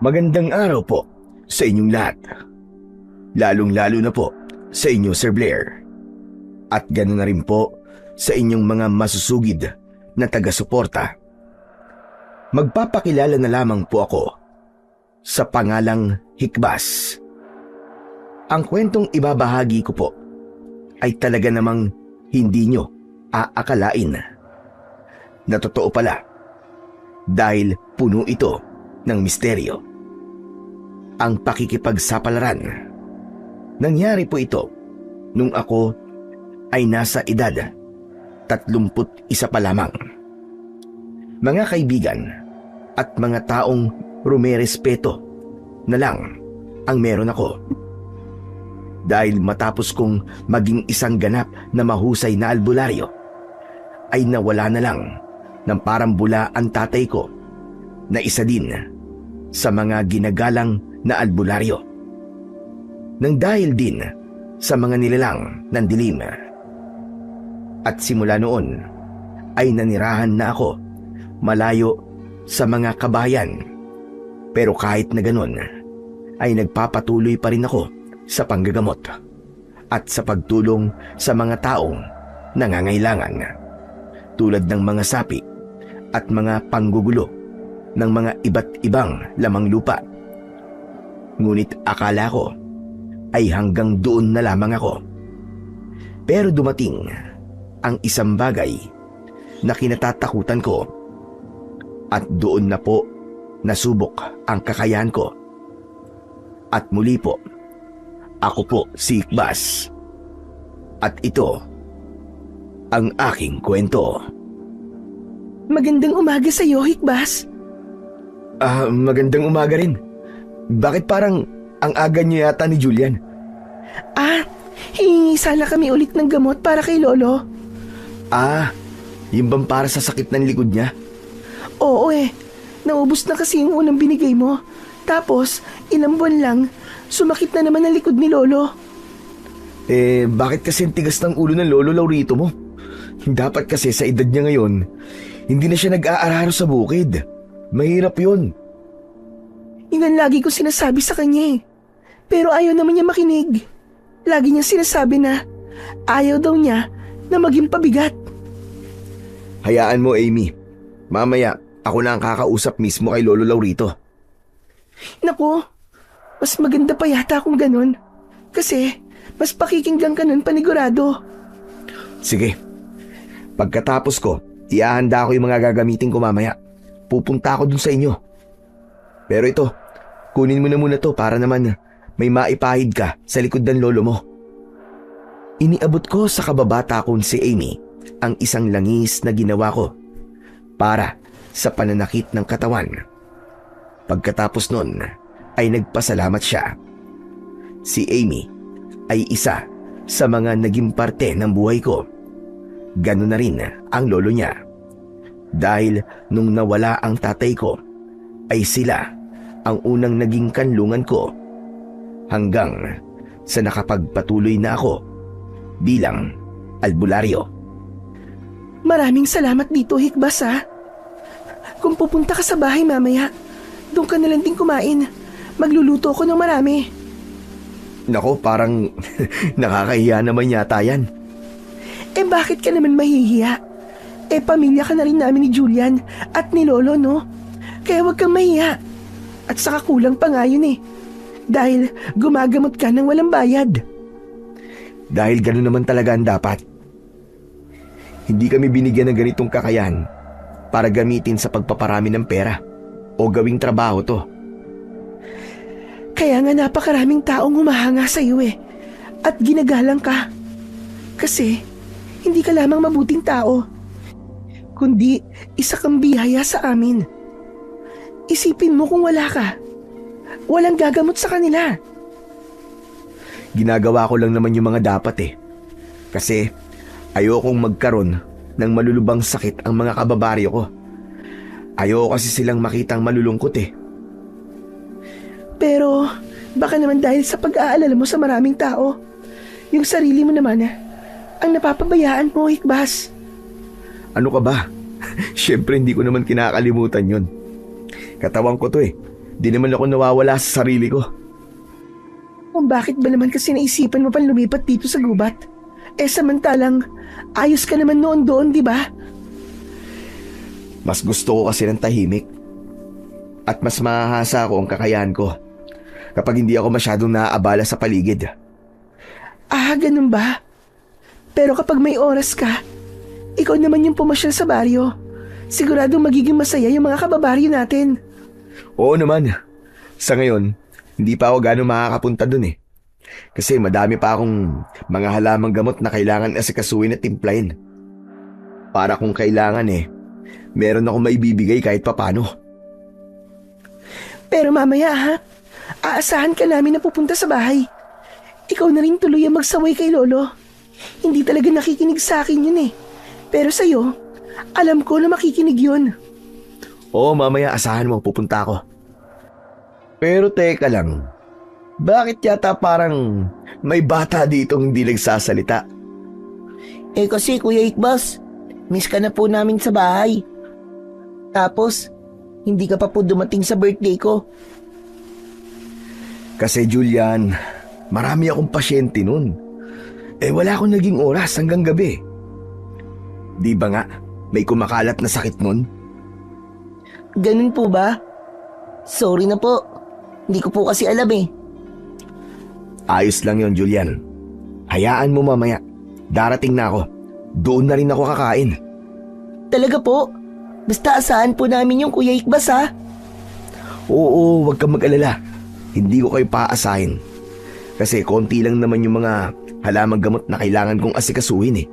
Magandang araw po sa inyong lahat. Lalong-lalo na po sa inyo, Sir Blair. At ganoon na rin po sa inyong mga masusugid na taga-suporta. Magpapakilala na lamang po ako sa pangalang Hikbas. Ang kwentong ibabahagi ko po ay talaga namang hindi nyo aakalain na totoo pala dahil puno ito ng misteryo. Ang pakikipagsapalaran. Nangyari po ito nung ako ay nasa edad 31 pa lamang. Mga kaibigan at mga taong rumerespeto na lang ang meron ako. Dahil matapos kong maging isang ganap na mahusay na albularyo, ay nawala na lang ng parang bula ang tatay ko na isa din sa mga ginagalang na albularyo. Nang dahil din sa mga nilalang ng dilim. At simula noon ay nanirahan na ako malayo sa mga kabayan. Pero kahit na ganun ay nagpapatuloy pa rin ako sa panggagamot at sa pagtulong sa mga taong nangangailangan, tulad ng mga sapi at mga panggugulo ng mga iba't ibang lamang lupa. Ngunit akala ko ay hanggang doon na lamang ako. Pero dumating ang isang bagay na kinatatakutan ko at doon na po nasubok ang kakayahan ko. At muli po, ako po si Hikbas. At ito ang aking kwento. Magandang umaga sa iyo, Hikbas. Magandang umaga rin. Bakit parang ang aga niyo yata ni Julian? Hihingi sana kami ulit ng gamot para kay Lolo. Yung bang para sa sakit ng likod niya? Oo naubos na kasi yung unang binigay mo. Tapos, ilang buwan lang, sumakit na naman ang likod ni Lolo. Bakit kasi ang tigas ng ulo ng Lolo Laurito mo? Dapat kasi sa edad niya ngayon, hindi na siya nag-aararo sa bukid. Mahirap yun. Yun ang lagi ko sinasabi sa kanya Pero ayaw naman niya makinig. Lagi niya sinasabi na ayaw daw niya na maging pabigat. Hayaan mo, Amy. Mamaya, ako na ang kakausap mismo kay Lolo Laurito. Naku, mas maganda pa yata kung ganun. Kasi, mas pakikinggan ka nun panigurado. Sige. Pagkatapos ko, ihahanda ko yung mga gagamitin ko mamaya. Pupunta ako dun sa inyo. Pero ito, kunin mo na muna to para naman may maipahid ka sa likod ng lolo mo. Iniabot ko sa kababata kong si Amy ang isang langis na ginawa ko para sa pananakit ng katawan. Pagkatapos nun ay nagpasalamat siya. Si Amy ay isa sa mga naging parte ng buhay ko. Ganun na rin ang lolo niya. Dahil nung nawala ang tatay ko, ay sila ang unang naging kanlungan ko hanggang sa nakapagpatuloy na ako bilang albularyo. Maraming salamat dito, Hikbas Kung pupunta ka sa bahay mamaya, doon ka na lang din kumain. Magluluto ko ng marami. Nako, parang nakakahiya naman yata yan. Bakit ka naman mahihiya? Pamilya ka na rin namin ni Julian at ni Lolo, no? Kaya huwag kang mahiya. At saka kulang pa nga yun Dahil gumagamot ka ng walang bayad. Dahil gano'n naman talaga ang dapat. Hindi kami binigyan ng ganitong kakayahan para gamitin sa pagpaparami ng pera o gawing trabaho to. Kaya nga napakaraming taong humahanga sa iyo at ginagalang ka. Kasi hindi ka lamang mabuting tao, kundi isa kang biyaya sa amin. Isipin mo kung wala ka, walang gagamot sa kanila. Ginagawa ko lang naman yung mga dapat Kasi ayokong magkaroon ng malulubang sakit ang mga kababaryo ko. Ayoko kasi silang makitang malulungkot Pero baka naman dahil sa pag-aalala mo sa maraming tao, yung sarili mo naman ang napapabayaan mo, Hikbas. Ano ka ba? Siyempre hindi ko naman kinakalimutan yun. Katawan ko to Di naman ako nawawala sa sarili ko. Kung bakit ba naman kasi naisipan mo pang lumipat dito sa gubat? Samantalang, ayos ka naman noon doon, di ba? Mas gusto ko kasi ng tahimik. At mas mahahasa ko ang kakayahan ko kapag hindi ako masyadong naaabala sa paligid. Ganun ba? Pero kapag may oras ka, ikaw naman yung pumasyal sa baryo. Siguradong magiging masaya yung mga kababaryo natin. Oo naman. Sa ngayon, hindi pa ako gano'ng makakapunta dun eh. Kasi madami pa akong mga halamang gamot na kailangan asikasuhin at timplahin. Para kung kailangan meron akong maibibigay kahit papano. Pero mamaya ha, aasahan ka namin na pupunta sa bahay. Ikaw na rin tuloy ang magsaway kay Lolo. Hindi talaga nakikinig sa akin yun Pero sa'yo, alam ko na makikinig yun. Oo, mamaya asahan mo pupunta ako. Pero teka lang, bakit yata parang may bata ditong hindi nagsasalita? Kasi Kuya Ikbas, miss ka na po namin sa bahay. Tapos, hindi ka pa po dumating sa birthday ko. Kasi Julian, marami akong pasyente nun. Wala akong naging oras hanggang gabi. Di ba nga, may kumakalat na sakit nun? Ganun po ba? Sorry na po. Hindi ko po kasi alam Ayos lang yon, Julian. Hayaan mo mamaya. Darating na ako. Doon na rin ako kakain. Talaga po? Basta asahan po namin yung Kuya Ikbas ha? Oo, wag kang mag-alala. Hindi ko kayo paasahin. Kasi konti lang naman yung mga halamang gamot na kailangan kong asikasuhin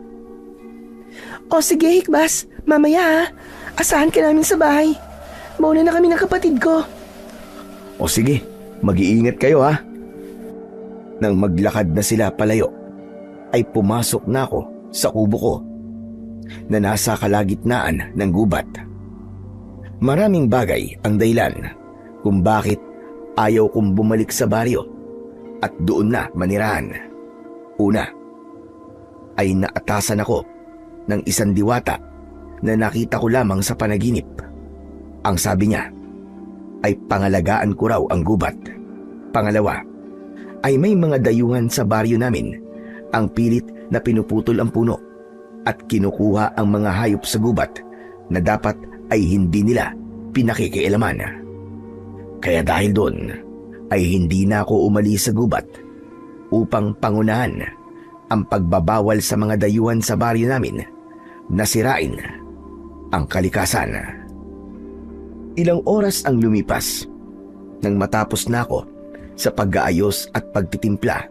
O sige Ikbas, mamaya ha. Asahan ka namin sa bahay. Mauna na kami ng kapatid ko. O sige, mag-iingat kayo ha. Nang maglakad na sila palayo, ay pumasok na ako sa kubo ko na nasa kalagitnaan ng gubat. Maraming bagay ang dahilan kung bakit ayaw kong bumalik sa baryo at doon na manirahan. Una, ay naatasan ako ng isang diwata na nakita ko lamang sa panaginip. Ang sabi niya ay pangalagaan ko raw ang gubat. Pangalawa, ay may mga dayuhan sa baryo namin ang pilit na pinuputol ang puno at kinukuha ang mga hayop sa gubat na dapat ay hindi nila pinakikialaman. Kaya dahil doon ay hindi na ako umalis sa gubat upang pangunahan ang pagbabawal sa mga dayuhan sa baryo namin na sirain ang kalikasan. Ilang oras ang lumipas nang matapos na ako sa pag-aayos at pagtitimpla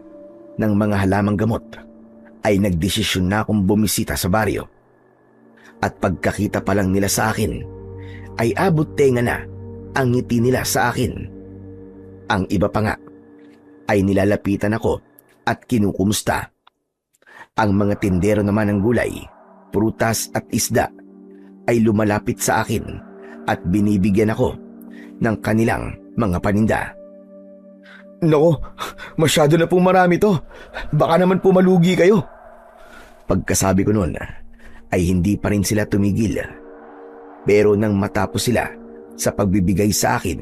ng mga halamang gamot ay nagdesisyon na akong bumisita sa baryo. At pagkakita pa lang nila sa akin ay abot tenga na ang ngiti nila sa akin. Ang iba pa nga ay nilalapitan ako at kinukumusta. Ang mga tindero naman ng gulay, prutas at isda ay lumalapit sa akin at binibigyan ako ng kanilang mga paninda. Nako, masyado na pong marami to. Baka naman pumalugi kayo. Pagkasabi ko noon ay hindi pa rin sila tumigil. Pero nang matapos sila sa pagbibigay sa akin,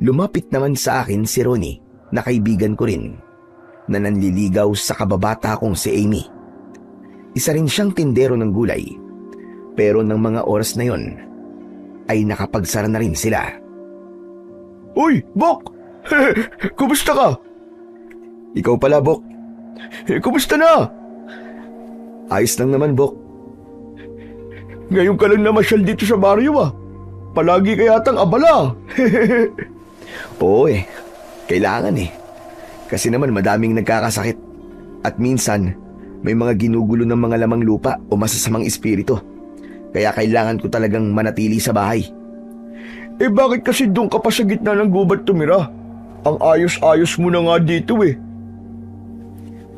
lumapit naman sa akin si Ronnie na kaibigan ko rin na nanliligaw sa kababata kong si Amy. Isa rin siyang tindero ng gulay. Pero ng mga oras na yon ay nakapagsara na rin sila. Uy, Bok! Kumusta ka? Ikaw pala, Bok. Kumusta na? Ayos lang naman, Bok. Ngayon ka lang namasyal dito sa baryo Palagi ka yatang abala. Oo kailangan Kasi naman madaming nagkakasakit. At minsan, may mga ginugulo ng mga lamang lupa o masasamang espiritu. Kaya kailangan ko talagang manatili sa bahay. Bakit kasi doon ka pa sa gitna ng gubat tumira? Ang ayos-ayos mo na nga dito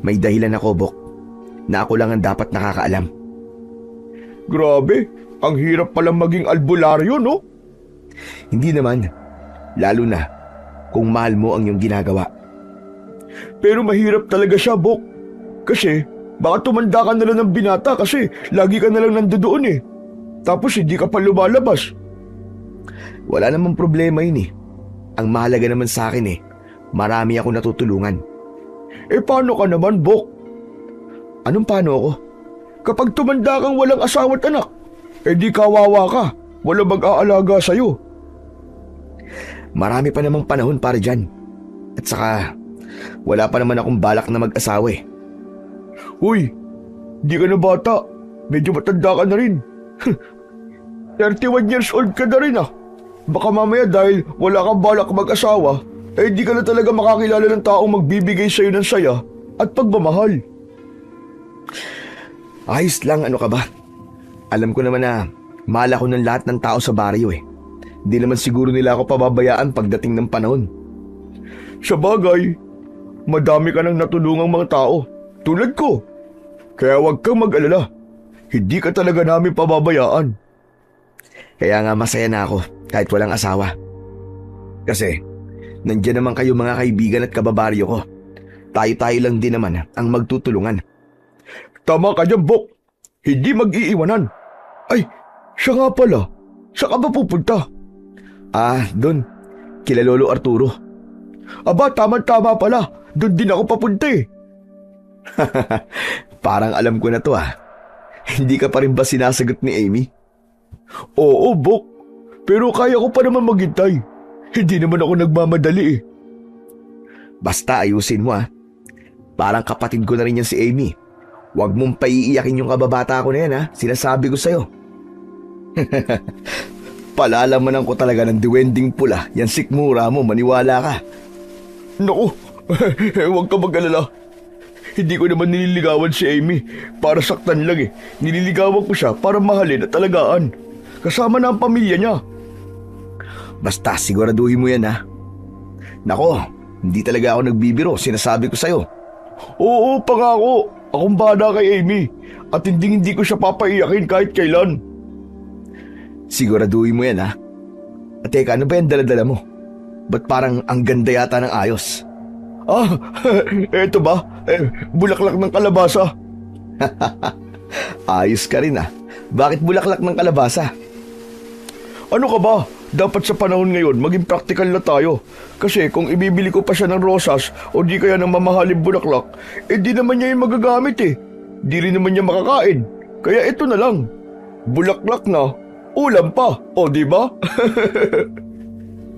May dahilan ako, Bok, na ako lang ang dapat nakakaalam. Grabe, ang hirap palang maging albularyo, no? Hindi naman, lalo na kung mahal mo ang iyong ginagawa. Pero mahirap talaga siya, Bok. Kasi baka tumanda ka na lang ng binata kasi lagi ka na lang nandoon Tapos hindi ka pa lumalabas. Wala namang problema yun Ang mahalaga naman sa akin marami ako natutulungan. Paano ka naman, Bok? Anong paano ako? Kapag tumanda kang walang asawa't anak, di kawawa ka. Walang mag-aalaga sa'yo. Marami pa namang panahon para dyan. At saka, wala pa naman akong balak na mag-asawa Uy, di ka na bata. Medyo matanda ka na rin. 31 years old ka na rin Baka mamaya dahil wala kang balak mag-asawa, di ka na talaga makakilala ng taong magbibigay sa'yo ng saya at pagmamahal. Ayos lang, ano ka ba? Alam ko naman na mahal ako ng lahat ng tao sa baryo Di naman siguro nila ako pababayaan pagdating ng panahon. Sa bagay, madami ka nang natulungang mga tao, tulad ko. Kaya huwag kang mag-alala. Hindi ka talaga namin pababayaan. Kaya nga masaya na ako kahit walang asawa. Kasi, nandiyan naman kayo mga kaibigan at kababaryo ko. Tayo-tayo lang din naman ang magtutulungan. Tama ka dyan, Bok. Hindi mag-iiwanan. Ay, siya nga pala. Saan ka ba pupunta? Doon. Kila Lolo Arturo. Aba, tama-tama pala. Doon din ako papunta Parang alam ko na to Hindi ka pa rin ba sinasagot ni Amy? Oo, Bok. Pero kaya ko pa naman maghintay. Hindi naman ako nagmamadali Basta ayusin mo Parang kapatid ko na rin yan si Amy. Huwag mong paiiyakin yung kababata ko na yan Sinasabi ko sa'yo. Palalaman ko talaga ng duwending pula. Yan sikmura mo, maniwala ka. Naku, huwag ka mag-alala. Hindi ko naman nililigawan si Amy para saktan lang Nililigawan ko siya para mahalin at alagaan. Kasama na ang pamilya niya. Basta siguraduhin mo yan Nako, hindi talaga ako nagbibiro, sinasabi ko sa'yo. Oo, pangako. Akong bahala kay Amy. At hindi ko siya papaiyakin kahit kailan. Siguraduhin mo yan At teka, ano ba yan dala-dala mo? Ba't parang ang ganda yata ng ayos? Eto ba? Bulaklak ng kalabasa. Ayos ka rin Bakit bulaklak ng kalabasa? Ano ka ba? Dapat sa panahon ngayon maging practical na tayo. Kasi kung ibibili ko pa siya ng rosas o di kaya ng mamahaling bulaklak, di naman niya yung magagamit Di rin naman niya makakain. Kaya ito na lang. Bulaklak na, ulam pa. O di ba?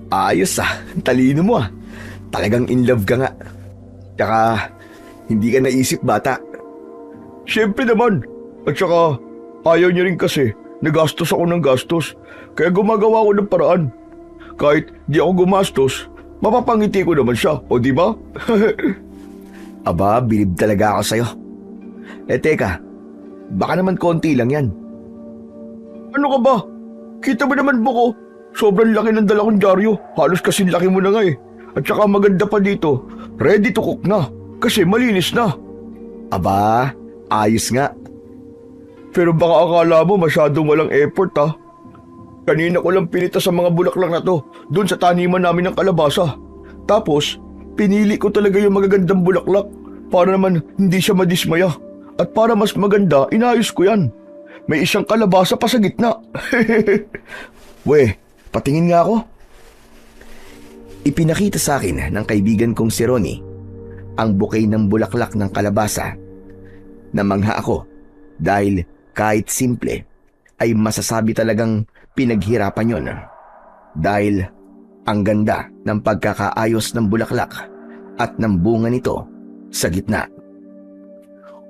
Ayos talino mo Talagang in love ka nga. Tsaka, hindi ka naisip bata. Siyempre naman. At saka, ayaw niya rin kasi nagastos ako ng gastos. Kaya gumagawa ko ng paraan. Kahit di ako gumastos, mapapangiti ko naman siya. O di ba? Aba, bilib talaga ako sa'yo. Teka, baka naman konti lang yan. Ano ka ba? Kita mo naman, Boko. Sobrang laki ng dala kong dyaryo. Halos kasing laki mo na nga At saka maganda pa dito, ready to cook na. Kasi malinis na. Aba, ayos nga. Pero baka akala mo masyadong walang effort Kanina ko lang pinita sa mga bulaklak na to, doon sa taniman namin ng kalabasa. Tapos, pinili ko talaga yung magagandang bulaklak para naman hindi siya madismaya. At para mas maganda, inayos ko yan. May isang kalabasa pa sa gitna. Patingin nga ako. Ipinakita sa akin ng kaibigan kong si Ronnie ang bouquet ng bulaklak ng kalabasa. Namangha ako dahil kahit simple ay masasabi talagang pinaghirapan yon. Dahil ang ganda ng pagkakaayos ng bulaklak at ng bunga nito sa gitna.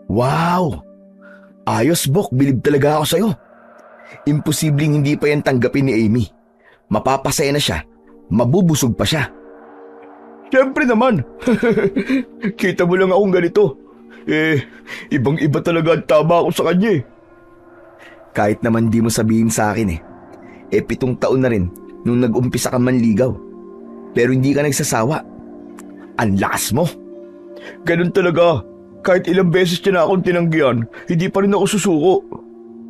Wow! Ayos, Bok, bilib talaga ako sa'yo. Imposibleng hindi pa yan tanggapin ni Amy. Mapapasaya na siya, mabubusog pa siya. Siyempre naman. Kita mo lang akong ganito. Ibang-iba talaga ang tama ako sa kanya Kahit naman di mo sabihin sa akin 7 taon na rin nung nag-umpisa ka manligaw. Pero hindi ka nagsasawa. Ang lakas mo. Ganun talaga. Kahit ilang beses niya na akong tinanggihan, hindi pa rin ako susuko.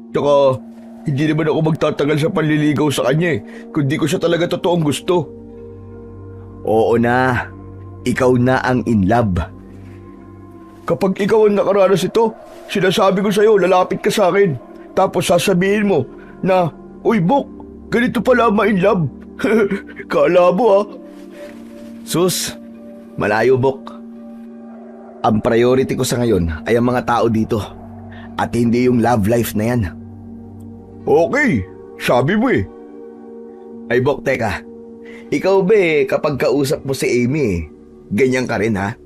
Tsaka, hindi naman ako magtatagal sa panliligaw sa kanya kundi ko siya talaga totoong gusto. Oo na. Ikaw na ang in love. Kapag ikaw ang nakaranas ito, sinasabi ko sa'yo, lalapit ka sa akin. Tapos sasabihin mo na, Uy, Bok, ganito pala ang ma-in love. Kala mo Sus, malayo Bok. Ang priority ko sa ngayon ay ang mga tao dito at hindi yung love life na yan. Okay, sabi mo eh. Ay Bok, teka. Ikaw ba kapag kausap mo si Amy, ganyan ka rin ha?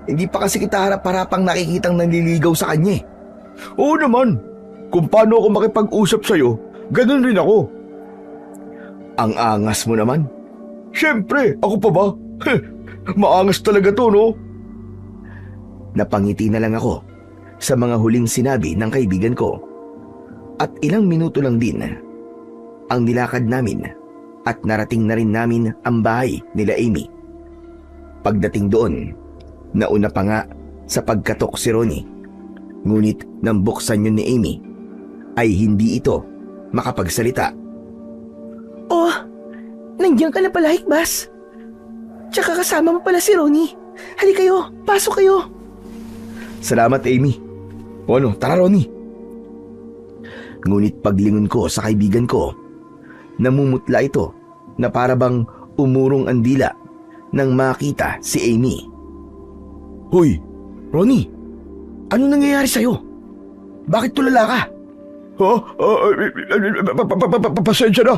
Hindi pa kasi kita harap-harapang nakikitang nanliligaw sa kanya eh. Oo naman. Kung paano ako makipag-usap sa'yo, ganun rin ako. Ang angas mo naman. Siyempre, ako pa ba? Maangas talaga to, no? Napangiti na lang ako sa mga huling sinabi ng kaibigan ko. At ilang minuto lang din ang nilakad namin at narating na rin namin ang bahay nila Amy. Pagdating doon, nauna pa nga sa pagkatok si Ronnie. Ngunit nang buksan yun ni Amy, ay hindi ito makapagsalita. Oh, nandiyan ka na pala, Hikbas. Tsaka kasama mo pala si Ronnie. Halika kayo, pasok kayo. Salamat, Amy. O ano, tara Ronnie. Ngunit paglingon ko sa kaibigan ko, namumutla ito na para bang umurong ang dila nang makita si Amy. Hoy, Ronnie, ano nangyayari sa'yo? Bakit tulala ka? Pasensya na.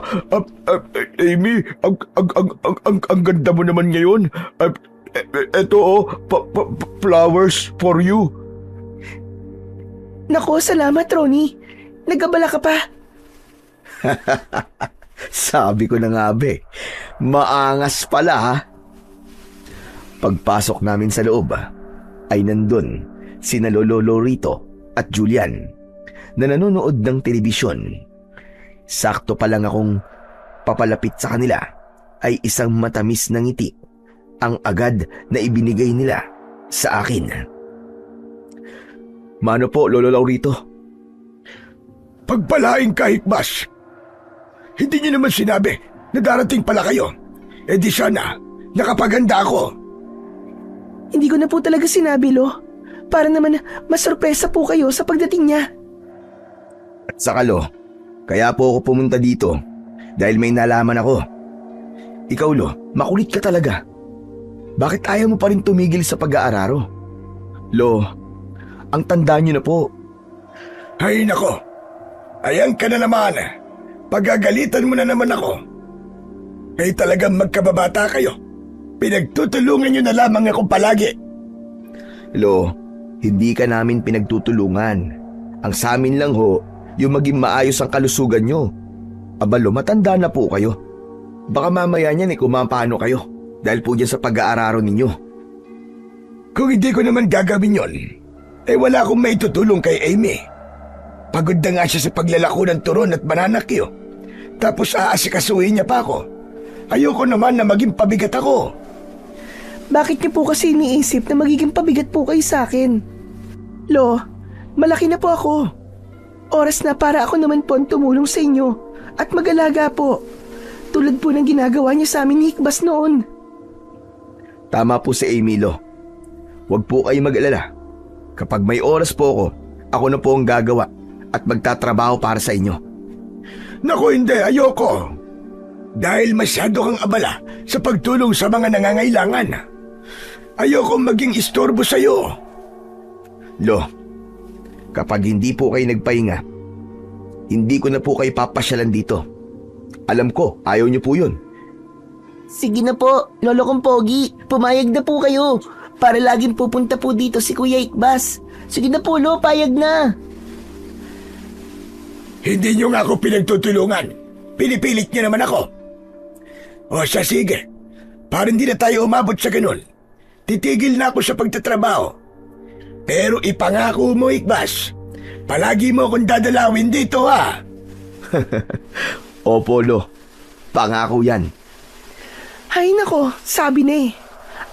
Amy, ang ganda mo naman ngayon. Eto flowers for you. Nako, salamat Ronnie. Nagabala ka pa. Sabi ko na nga be, maangas pala ha. Pagpasok namin sa loob, ay nandun sina Lolo Lorito at Julian na nanonood ng telebisyon. Sakto pa lang akong papalapit sa kanila ay isang matamis na ngiti ang agad na ibinigay nila sa akin. Mano po, Lolo Laurito? Pagpalain ka, Hikbas. Hindi niyo naman sinabi na darating pala kayo. Eh di sana, nakapaganda ako. Hindi ko na po talaga sinabi, Lo. Para naman masurpresa po kayo sa pagdating niya. At saka Lo, kaya po ako pumunta dito dahil may nalaman ako. Ikaw Lo, makulit ka talaga. Bakit ayaw mo pa rin tumigil sa pag-aararo? Lo, ang tanda niyo na po. Ay nako, ayan ka na naman. Pagagalitan mo na naman ako. Kaya talagang magkababata kayo. Pinagtutulungan niyo na lamang ako palagi. Lo, hindi ka namin pinagtutulungan. Ang sa amin lang ho, yung maging maayos ang kalusugan niyo. Abalo, matanda na po kayo. Baka mamaya niyan kumapano kayo dahil po dyan sa pag-aararo ninyo. Kung hindi ko naman gagawin yon, wala akong maitutulong kay Amy. Pagod na nga siya sa paglalako ng turon at bananakyo. Tapos aasikasuhin niya pa ako. Ayoko naman na maging pabigat ako. Bakit niyo po kasi iniisip na magiging pabigat po kayo sa akin? Lo, malaki na po ako. Oras na para ako naman po ang tumulong sa inyo at mag-alaga po. Tulad po ng ginagawa niya sa amin ni Hikbas noon. Tama po si Amy, Lo. Huwag po kayo mag-alala. Kapag may oras po ako na po ang gagawa at magtatrabaho para sa inyo. Naku hindi, ayoko. Dahil masyado kang abala sa pagtulong sa mga nangangailangan. Ayoko maging istorbo sa iyo. Lo, kapag hindi po kayo nagpahinga, hindi ko na po kayo papasyalan dito. Alam ko, ayaw niyo po yun. Sige na po, Lolo kong Pogi. Pumayag na po kayo para laging pupunta po dito si Kuya Hikbas. Sige na po, Lo, payag na. Hindi niyo nga ako pinagtutulungan. Pinipilit niyo naman ako. O siya, sige. Para hindi na tayo umabot sa ganun. Titigil na ako sa pagtatrabaho. Pero ipangako mo, Hikbas. Palagi mo akong dadalawin dito, ha? Opo, Lo. Pangako yan. Ay nako, sabi na eh.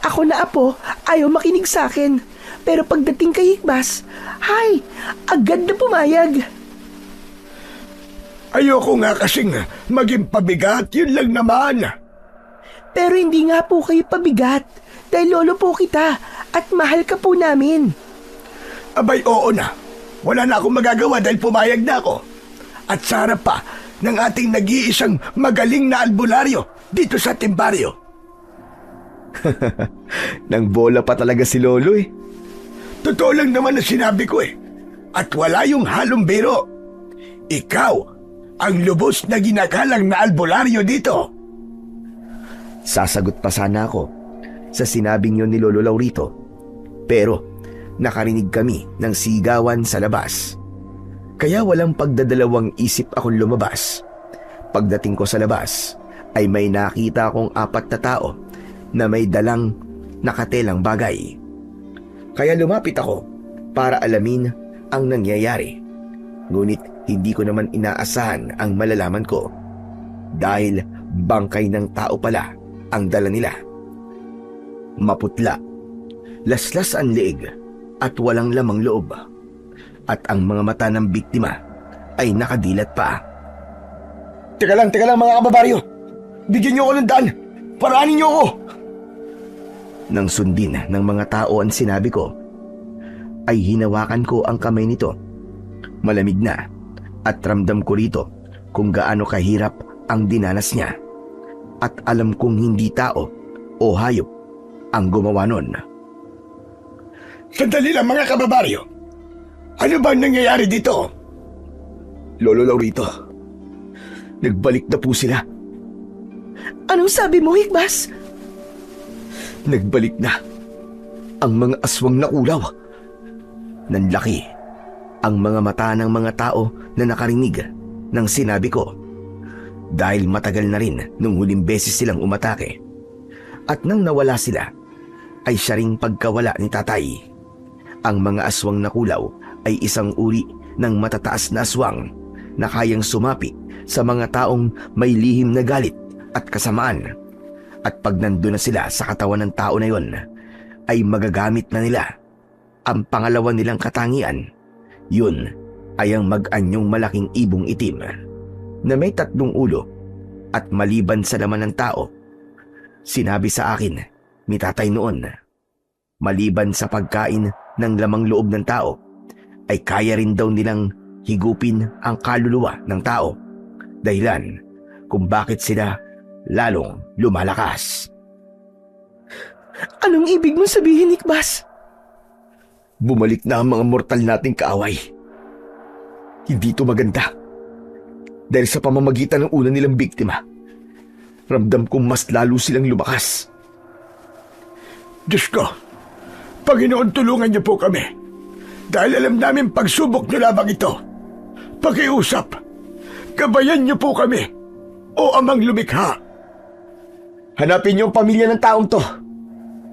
Ako na apo, ayaw makinig sa akin. Pero pagdating kay Hikbas, agad na pumayag. Ayoko nga kasing maging pabigat, yun lang naman. Pero hindi nga po kayo pabigat dahil lolo po kita at mahal ka po namin. Abay, oo na. Wala na akong magagawa dahil pumayag na ako. At sa harap pa ng ating nag-iisang magaling na albularyo dito sa timbaryo. Nang bola pa talaga si Lolo eh. Totoo lang naman na sinabi ko eh. At wala yung halong biro. Ikaw ang lubos na ginagalang na albularyo dito. Sasagot pa sana ako sa sinabing yun ni Lolo Laurito. Pero nakarinig kami ng sigawan sa labas. Kaya walang pagdadalawang isip akong lumabas. Pagdating ko sa labas ay may nakita akong 4 na tao na may dalang nakatelang bagay. Kaya lumapit ako para alamin ang nangyayari. Ngunit hindi ko naman inaasahan ang malalaman ko dahil bangkay ng tao pala ang dala nila. Maputla, laslas ang leeg at walang lamang loob. At ang mga mata ng biktima ay nakadilat pa. Teka lang mga kababaryo. Bigyan niyo ako ng daan. Paraanin niyo ako. Nang sundin ng mga tao ang sinabi ko, ay hinawakan ko ang kamay nito. Malamig na at ramdam ko rito kung gaano kahirap ang dinanas niya. At alam kong hindi tao o hayop ang gumawa nun. Sandali lang mga kababaryo. Ano bang nangyayari dito? Lolo Laurito, nagbalik na po sila. Anong sabi mo, Hikbas? Nagbalik na ang mga aswang na ulaw. Nanlaki ang mga mata ng mga tao na nakarinig ng sinabi ko. Dahil matagal na rin nung huling beses silang umatake. At nang nawala sila, ay siya ring pagkawala ni tatay. Ang mga aswang na kulaw ay isang uri ng matataas na aswang na kayang sumapi sa mga taong may lihim na galit at kasamaan. At pag nandun na sila sa katawan ng tao na yon, ay magagamit na nila ang pangalawa nilang katangian. Yun ay ang mag-anyong malaking ibong itim na may 3 ulo at maliban sa laman ng tao. Sinabi sa akin ni tatay noon, maliban sa pagkain ng lamang loob ng tao, ay kaya rin daw nilang higupin ang kaluluwa ng tao. Dahilan kung bakit sila lalong lumalakas. Anong ibig mong sabihin, Hikbas? Bumalik na ang mga mortal nating kaaway. Hindi ito maganda. Dahil sa pamamagitan ng una nilang biktima, ramdam kong mas lalo silang lumakas. Diyos ko, Panginoon, tulungan niyo po kami. Dahil alam namin pagsubok niyo lamang ito. Pakiusap, gabayan niyo po kami, o Amang Lumikha. Hanapin niyo ang pamilya ng taong to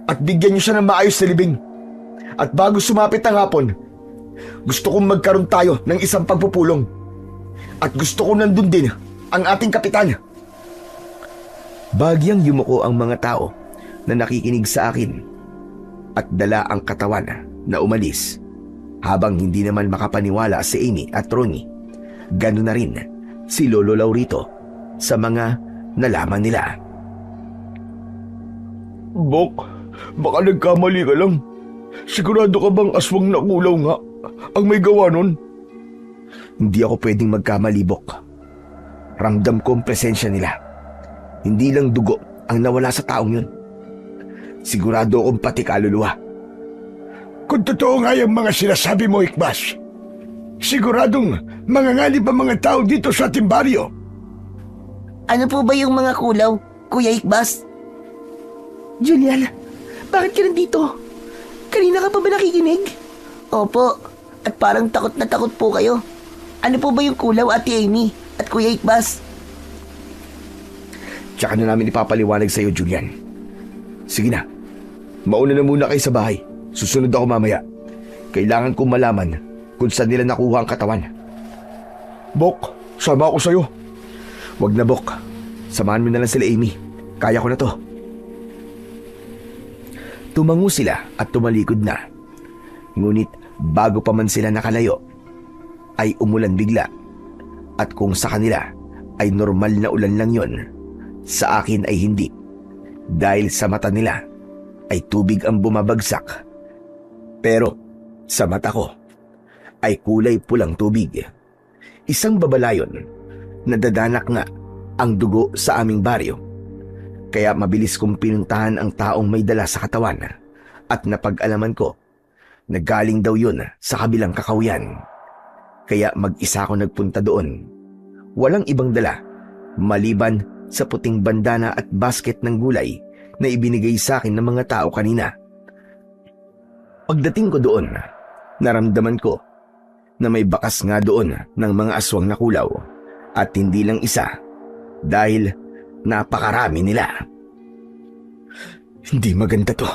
at bigyan niyo siya ng maayos na libing. At bago sumapit ang hapon, gusto kong magkaroon tayo ng isang pagpupulong. At gusto ko nandun din ang ating kapitan. Bagyang yumuko ang mga tao na nakikinig sa akin at dala ang katawan na umalis. Habang hindi naman makapaniwala si Amy at Ronnie, gano'n na rin si Lolo Laurito sa mga nalaman nila. Bok, baka nagkamali ka lang. Sigurado ka bang aswang na kulaw nga ang may gawa nun? Hindi ako pwedeng magkamali, Bok. Ramdam ko ang presensya nila. Hindi lang dugo ang nawala sa taong yun. Sigurado akong pati kaluluwa. Kung totoo nga yung mga sinasabi mo, Hikbas, siguradong manganganib ang mga tao dito sa ating baryo. Ano po ba yung mga kulaw, Kuya Hikbas? Julian, bakit ka nandito? Kanina ka pa ba nakikinig? Opo, at parang takot na takot po kayo. Ano po ba yung kulaw, Ate Amy at Kuya Hikbas? Tsaka na namin ipapaliwanag sa iyo, Julian. Sige na, mauna na muna kayo sa bahay. Susunod ako mamaya. Kailangan kong malaman kung saan nila nakuha ang katawan. Bok, sama ako sa'yo. Wag na, Bok. Samahan mo na lang sila, Amy. Kaya ko na to. Tumango sila at tumalikod na. Ngunit bago pa man sila nakalayo, ay umulan bigla. At kung sa kanila ay normal na ulan lang yon, sa akin ay hindi. Dahil sa mata nila ay tubig ang bumabagsak. Pero sa mata ko ay kulay pulang tubig. Isang babalayon, nadadanak nga ang dugo sa aming baryo. Kaya mabilis kong pinuntahan ang taong may dala sa katawan at napag-alaman ko na galing daw yun sa kabilang kakawian. Kaya mag-isa ako nagpunta doon. Walang ibang dala maliban sa puting bandana at basket ng gulay na ibinigay sa akin ng mga tao kanina. Pagdating ko doon, naramdaman ko na may bakas nga doon ng mga aswang na kulaw at hindi lang isa dahil napakarami nila. Hindi maganda to.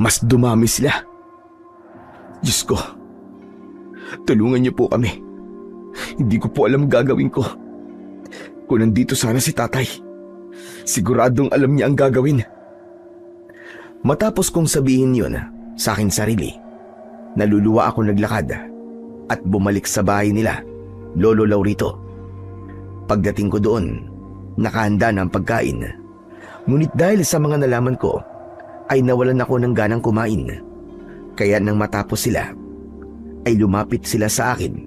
Mas dumami sila. Diyos ko, tulungan niyo po kami. Hindi ko po alam gagawin ko. Kung nandito sana si tatay, siguradong alam niya ang gagawin. Matapos kong sabihin yun sa akin sarili, naluluwa ako naglakad at bumalik sa bahay nila, Lolo Laurito. Pagdating ko doon, nakahanda na ang pagkain. Ngunit dahil sa mga nalaman ko, ay nawalan ako ng ganang kumain. Kaya nang matapos sila, ay lumapit sila sa akin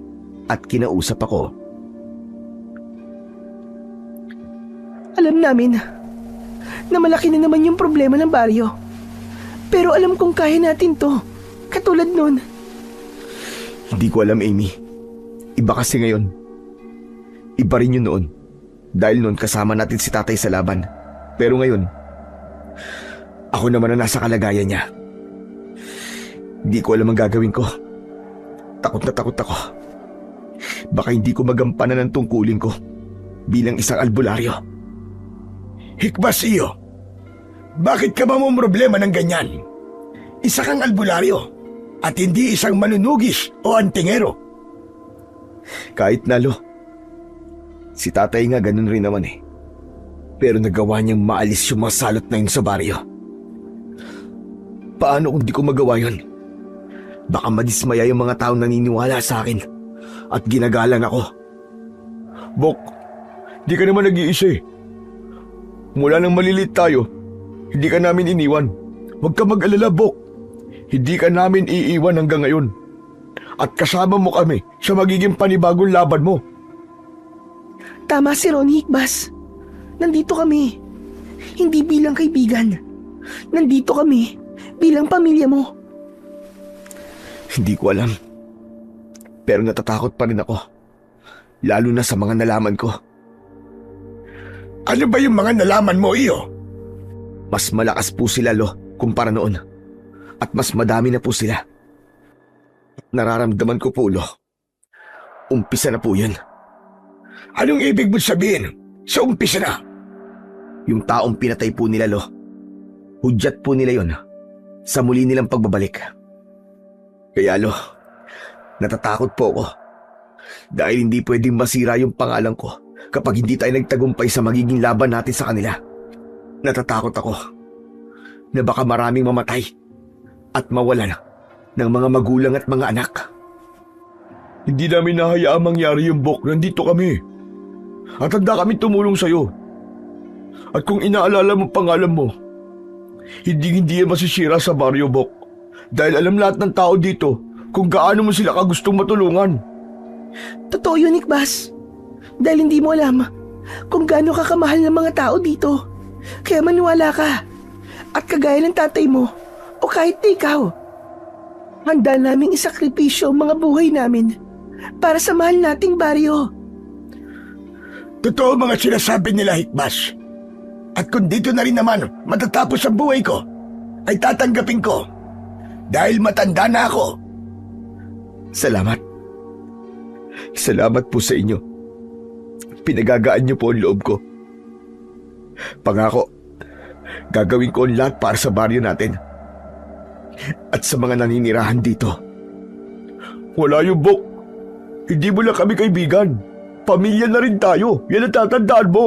at kinausap ako. Alam namin na malaki na naman yung problema ng baryo. Pero alam kong kaya natin to. Katulad nun. Hindi ko alam, Amy. Iba kasi ngayon. Iba rin yun noon. Dahil noon kasama natin si tatay sa laban. Pero ngayon, ako naman na nasa kalagayan niya. Hindi ko alam ang gagawin ko. Takot na takot ako. Baka hindi ko magampanan ng tungkulin ko bilang isang albularyo. Hikbas iyo. Bakit ka ba mo problema ng ganyan? Isa kang albularyo at hindi isang manunugis o antingero. Kahit nalo, si tatay nga ganun rin naman eh. Pero nagawa niyang maalis yung mga salot na yun sa baryo. Paano kung di ko magawa yun? Baka madismaya yung mga taong naniniwala sa akin at ginagalang ako. Bok, di ka naman nag-iisa eh. Mula nang malilit tayo, hindi ka namin iniwan. Huwag ka mag-alala, Bok. Hindi ka namin iiwan hanggang ngayon. At kasama mo kami sa magiging panibagong laban mo. Tama si Ronnie, Hikbas. Nandito kami. Hindi bilang kaibigan. Nandito kami bilang pamilya mo. Hindi ko alam. Pero natatakot pa rin ako. Lalo na sa mga nalaman ko. Ano ba yung mga nalaman mo, iyo? Mas malakas po sila, Lo, kumpara noon. At mas madami na po sila. Nararamdaman ko po, Lo. Umpisa na po yun. Anong ibig mo sabihin? Sa umpisa na? Yung taong pinatay po nila, Lo. Hudyat po nila yon sa muli nilang pagbabalik. Kaya, Lo, natatakot po ako. Dahil hindi pwedeng masira yung pangalan ko kapag hindi tayo nagtagumpay sa magiging laban natin sa kanila. Natatakot ako na baka maraming mamatay at mawalan ng mga magulang at mga anak. Hindi namin nahayaang mangyari yung Bok. Nandito kami. At handa kami tumulong sa'yo. At kung inaalala mo pangalan mo, hindi yan masisira sa baryo, Bok. Dahil alam lahat ng tao dito kung gaano mo sila kagustong matulungan. Totoo yun, Hikbas. Dahil hindi mo alam kung gaano ka kamahal ng mga tao dito. Kaya maniwala ka. At kagaya ng tatay mo, o kahit na ikaw, handa naming isakripisyo ang mga buhay namin para sa mahal nating baryo. Totoo mga sinasabi nila, Hikbas. At kung dito na rin naman matatapos ang buhay ko, ay tatanggapin ko. Dahil matanda na ako. Salamat. Salamat po sa inyo. Pinagagaan niyo po ang loob ko. Pangako, gagawin ko ang lahat para sa baryo natin. At sa mga naninirahan dito. Wala yung Bok. Hindi mo lang kami kaibigan. Pamilya na rin tayo. Yan ang tatandaan mo.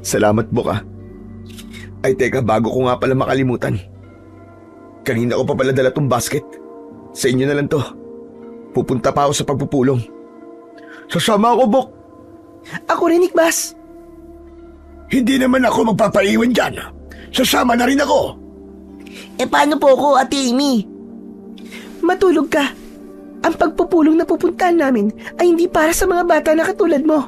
Salamat, Bok. Ay teka, bago ko nga pala makalimutan. Kanina ko pa pala dala tong basket. Sa inyo na lang to. Pupunta pa ako sa pagpupulong. Sasama ako, Bok. Ako rin, Hikbas. Hindi naman ako magpapaiwan dyan. Sasama na rin ako. Paano po ako, Ate Amy? Matulog ka. Ang pagpupulong na pupuntahan namin ay hindi para sa mga bata na katulad mo.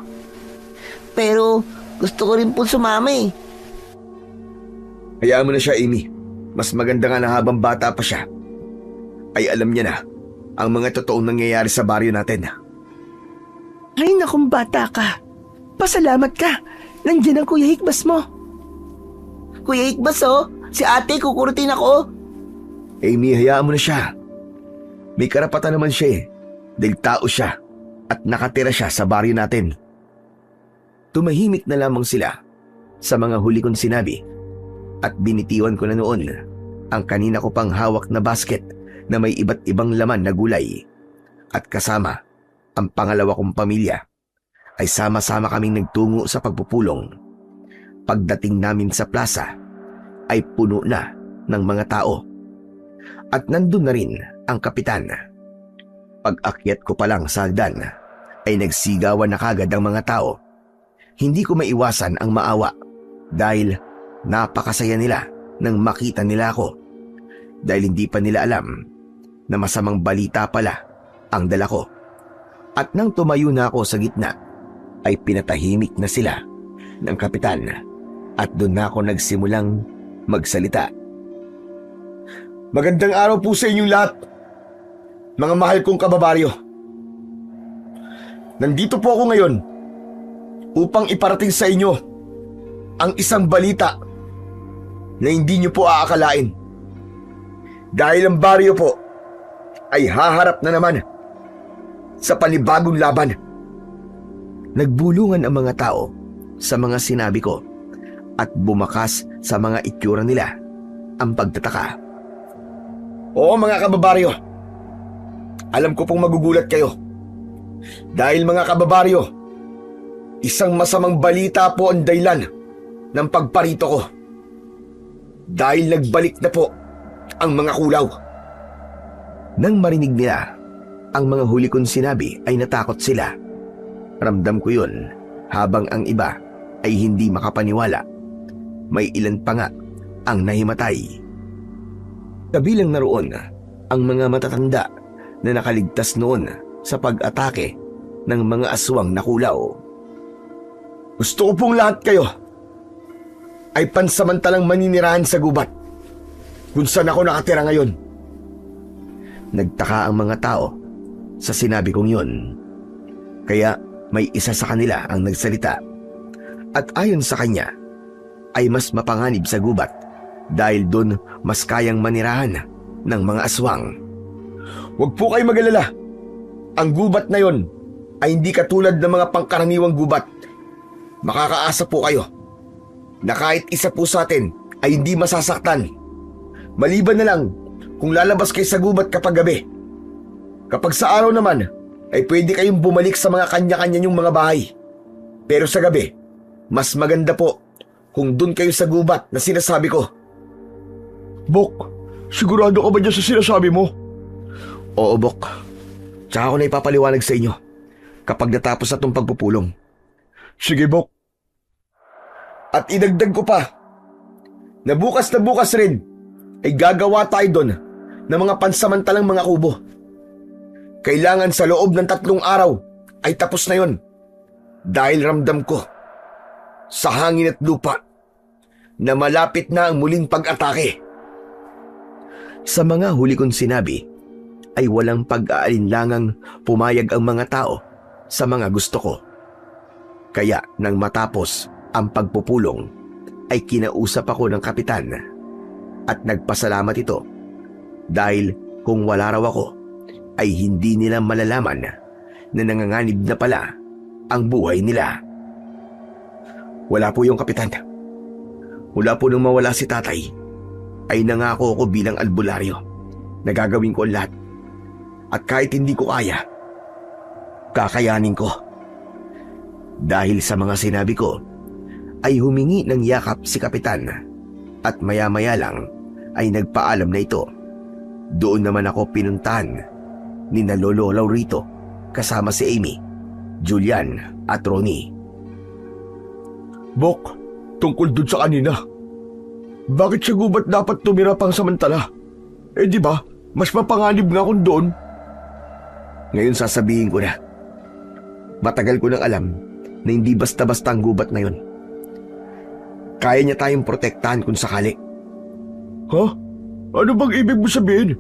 Pero Gusto ko rin po sumama eh. Hayaan mo na siya, Amy. Mas maganda nga na habang bata pa siya, ay alam niya na ang mga totoong nangyayari sa baryo natin. Ay nakong bata ka. Pasalamat ka. Nandiyan ang Kuya Hikbas mo. Kuya Hikbas oh, si ate kukurutin ako. Amy, hayaan mo na siya. May karapatan naman siya eh, dahil tao siya at nakatira siya sa baryo natin. Tumahimik na lamang sila sa mga huli kong sinabi at binitiwan ko na noon ang kanina ko pang hawak na basket na may iba't ibang laman na gulay. At kasama ang pangalawa kong pamilya ay sama-sama kaming nagtungo sa pagpupulong. Pagdating namin sa plaza ay puno na ng mga tao. At nandun na rin ang kapitan. Pag-akyat ko pa lang sa hagdan ay nagsigawan na kagad ang mga tao. Hindi ko maiwasan ang maawa dahil napakasaya nila nang makita nila ako. Dahil hindi pa nila alam na masamang balita pala ang dala ko. At nang tumayo na ako sa gitna ay pinatahimik na sila ng kapitan at doon na ako nagsimulang magsalita. Magandang araw po sa inyong lahat, mga mahal kong kababaryo. Nandito po ako ngayon upang iparating sa inyo ang isang balita na hindi niyo po aakalain. Dahil ang baryo po ay haharap na naman sa panibagong laban. Nagbulungan ang mga tao sa mga sinabi ko at bumakas sa mga itsura nila ang pagtataka. Oo mga kababaryo, alam ko pong magugulat kayo. Dahil mga kababaryo, isang masamang balita po ang dahilan ng pagparito ko. Dahil nagbalik na po ang mga kulaw. Nang marinig nila ang mga huli kong sinabi ay natakot sila. Ramdam ko yun habang ang iba ay hindi makapaniwala. May ilan pa nga ang nahimatay. Kabilang naroon ang mga matatanda na nakaligtas noon sa pag-atake ng mga aswang na kulaw. Gusto ko pong lahat kayo ay pansamantalang maninirahan sa gubat kung saan ako nakatira ngayon. Nagtaka ang mga tao sa sinabi kong yun. Kaya may isa sa kanila ang nagsalita. At ayon sa kanya ay mas mapanganib sa gubat dahil doon mas kayang manirahan ng mga aswang. Huwag po kayo mag-alala. Ang gubat na yon ay hindi katulad ng mga pangkaraniwang gubat. Makakaasa po kayo na kahit isa po sa atin ay hindi masasaktan. Maliban na lang kung lalabas kayo sa gubat kapag gabi. Kapag sa araw naman ay pwede kayong bumalik sa mga kanya-kanya nyong mga bahay. Pero sa gabi, mas maganda po kung dun kayo sa gubat na sinasabi ko. Bok, sigurado ka ba dyan sa sinasabi mo? Oo, Bok. Tsaka ako na ipapaliwanag sa inyo kapag natapos na itong pagpupulong. Sige, Bok. At idagdag ko pa na bukas rin ay gagawa tayo doon ng mga pansamantalang mga kubo. Kailangan sa loob ng 3 araw ay tapos na yon. Dahil ramdam ko sa hangin at lupa na malapit na ang muling pag-atake. Sa mga huli kong sinabi ay walang pag-aalinlangang pumayag ang mga tao sa mga gusto ko. Kaya nang matapos ang pagpupulong ay kinausap ako ng kapitan at nagpasalamat ito dahil kung wala raw ako ay hindi nila malalaman na nanganganib na pala ang buhay nila. Wala po yung kapitan. Mula po nung mawala si tatay ay nangako ako bilang albularyo na gagawin ko ang lahat. At kahit hindi ko kaya, kakayanin ko. Dahil sa mga sinabi ko, ay humingi ng yakap si kapitan at maya-maya lang ay nagpaalam na ito. Doon naman ako pinuntahan ni na Lolo Laurito kasama si Amy, Julian at Ronnie. Bok, tungkol dun sa kanina. Bakit sa gubat dapat tumira pang samantala? Eh di ba, mas mapanganib nga kung doon. Ngayon sasabihin ko na. Matagal ko nang alam na hindi basta-basta ang gubat na yun. kaya niya tayong protektahan kung sakali. Ha? Ano bang ibig mo sabihin?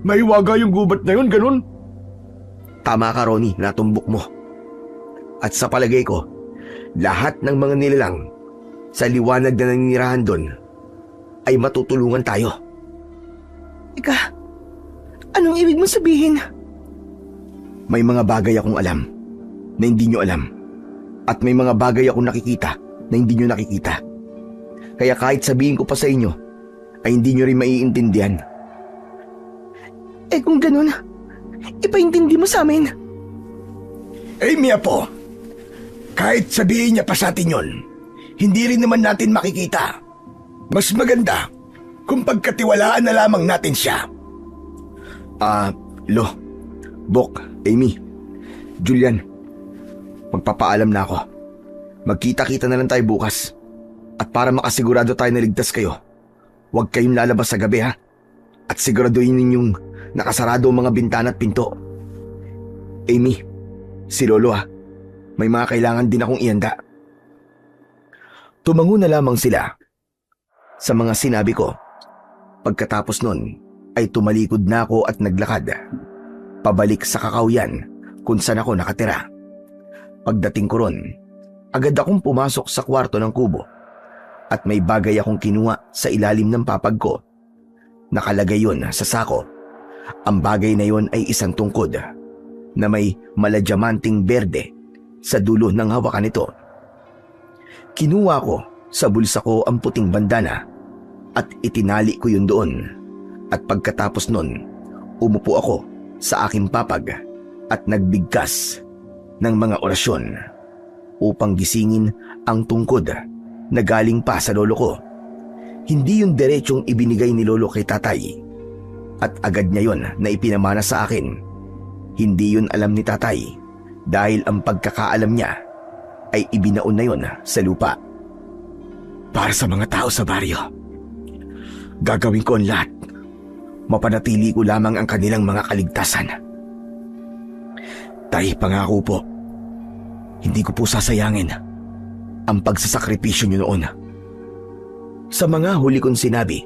Maiwaga yung gubat na yun, ganun? Tama ka, Ronnie, natumbok mo. At sa palagay ko, lahat ng mga nilalang sa liwanag na naninirahan doon ay matutulungan tayo. Ika, anong ibig mo sabihin? May mga bagay akong alam na hindi nyo alam. At may mga bagay akong nakikita na hindi nyo nakikita. Kaya kahit sabihin ko pa sa inyo, ay hindi nyo rin maiintindihan. Eh kung ganun, ipaintindi mo sa amin. Amy po, kahit sabihin niya pa sa atin yun, hindi rin naman natin makikita. Mas maganda kung pagkatiwalaan na lamang natin siya. Lo, Bok, Amy, Julian, magpapaalam na ako. Magkita-kita na lang tayo bukas. At para makasigurado tayo na ligtas kayo, huwag kayong lalabas sa gabi ha. At siguraduhin ninyong nakasarado ang mga bintana at pinto. Amy, si Lolo ha, may mga kailangan din akong ihanda. Tumango na lamang sila sa mga sinabi ko. Pagkatapos nun ay tumalikod na ako at naglakad pabalik sa kakauyan kung saan ako nakatira. Pagdating ko ron, agad akong pumasok sa kwarto ng kubo at may bagay akong kinuha sa ilalim ng papag ko. Nakalagay yun sa sako. Ang bagay na yon ay isang tungkod na may maladyamanting berde sa dulo ng hawakan nito. Kinuha ko sa bulsa ko ang puting bandana at itinali ko yun doon. At pagkatapos nun, umupo ako sa aking papag at nagbigkas ng mga orasyon upang gisingin ang tungkod na galing pa sa lolo ko. Hindi yun diretsong ibinigay ni lolo kay tatay at agad niya yun na ipinamana sa akin. Hindi yun alam ni tatay dahil ang pagkakaalam niya ay ibinaon na yun sa lupa. Para sa mga tao sa baryo, gagawin ko ang lahat. Mapanatili ko lamang ang kanilang mga kaligtasan. Tay, pangako po, hindi ko po sasayangin ang pagsasakripisyo niyo noon. Sa mga huli kong sinabi,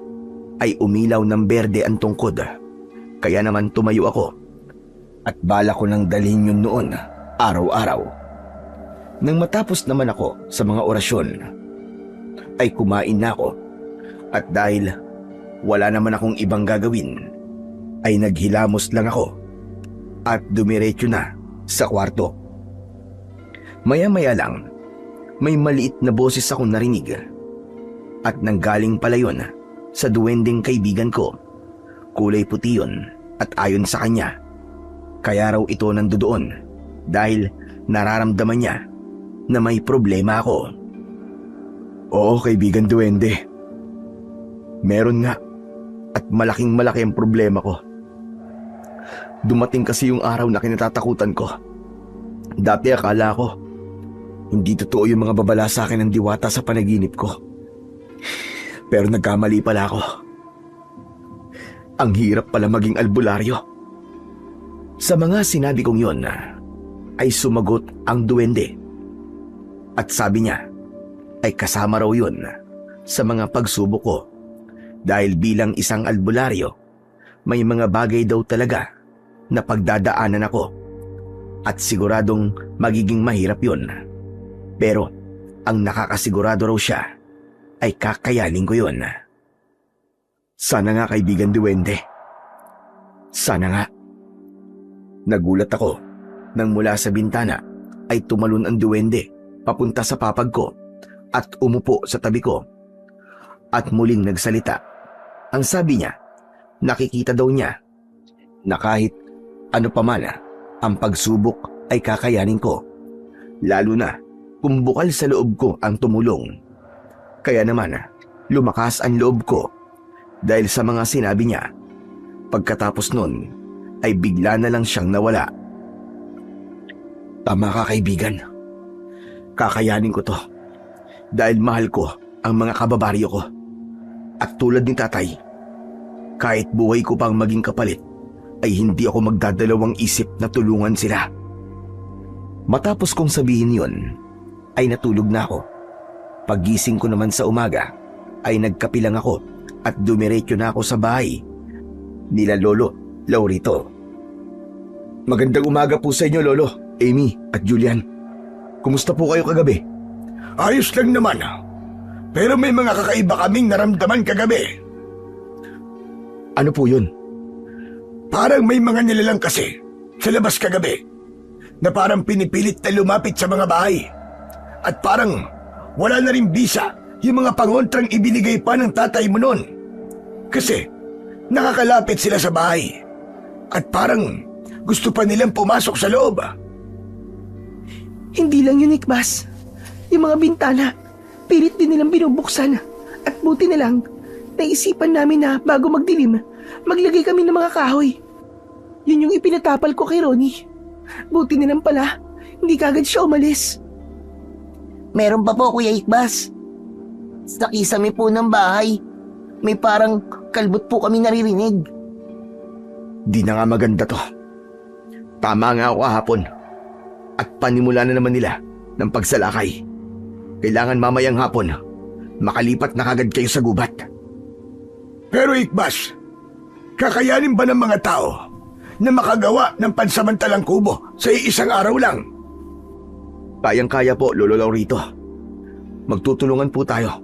ay umilaw ng berde ang tungkod. Kaya naman tumayo ako at bala ko nang dalhin yun noon araw-araw. Nang matapos naman ako sa mga orasyon, ay kumain na ako at dahil wala naman akong ibang gagawin, ay naghilamos lang ako at dumiretso na sa kwarto. Maya-maya lang, may maliit na boses akong narinig at nanggaling pala yun sa duwending kaibigan ko. Kulay puti yun at ayon sa kanya, kaya raw ito nandoon dahil nararamdaman niya na may problema ako. Oo, kaibigan duwende. Meron nga at malaking-malaki ang problema ko. Dumating kasi yung araw na kinatatakutan ko. Dati akala ko hindi totoo yung mga babala sa akin ng diwata sa panaginip ko. Pero nagkamali pala ako. Ang hirap pala maging albularyo. Sa mga sinabi kong yon, ay sumagot ang duwende. At sabi niya, ay kasama raw yun sa mga pagsubok ko. Dahil bilang isang albularyo, may mga bagay daw talaga na pagdadaanan ako. At siguradong magiging mahirap yun. Pero ang nakakasigurado raw siya ay kakayanin ko yun. Sana nga, kaibigan duwende. Sana nga. Nagulat ako nang mula sa bintana ay tumalon ang duwende papunta sa papag ko at umupo sa tabi ko. At muling nagsalita. Ang sabi niya, nakikita daw niya na kahit ano pa man ang pagsubok ay kakayanin ko. Lalo na kung bukal sa loob ko ang tumulong. Kaya naman, lumakas ang loob ko dahil sa mga sinabi niya. Pagkatapos nun, ay bigla na lang siyang nawala. Tama ka, kaibigan. Kakayanin ko to dahil mahal ko ang mga kababaryo ko. At tulad ni tatay, kahit buhay ko pang maging kapalit, ay hindi ako magdadalawang isip na tulungan sila. Matapos kong sabihin yon, ay natulog na ako. Paggising ko naman sa umaga ay nagkape lang ako at dumiretso na ako sa bahay nila Lolo Laurito. Magandang umaga po sa inyo, Lolo, Amy at Julian. Kumusta po kayo kagabi? Ayos lang naman. Pero may mga kakaiba kaming naramdaman kagabi. Ano po yun? Parang may mga nilalang kasi sa labas kagabi na parang pinipilit na lumapit sa mga bahay. At parang wala na rin bisa yung mga pangontrang ibinigay pa ng tatay mo noon. Kasi nakakalapit sila sa bahay. At parang gusto pa nilang pumasok sa loob. Hindi lang yun, Ikbas. Yung mga bintana, pilit din nilang binubuksan. At buti na lang, naisipan namin na bago magdilim, maglagay kami ng mga kahoy. Yun yung ipinatapal ko kay Ronnie. Buti na lang pala, hindi kagad siya umalis. Meron pa po, Kuya Ikbas. Sa kisame po ng bahay, may parang kalbot po kami naririnig. Di na nga maganda to. Tama nga ako kahapon. At panimula na naman nila ng pagsalakay. Kailangan mamayang hapon, makalipat na kagad kayo sa gubat. Pero Ikbas, kakayanin ba ng mga tao na makagawa ng pansamantalang kubo sa isang araw lang? Kayang-kaya po, Lolo Laurito. Magtutulungan po tayo.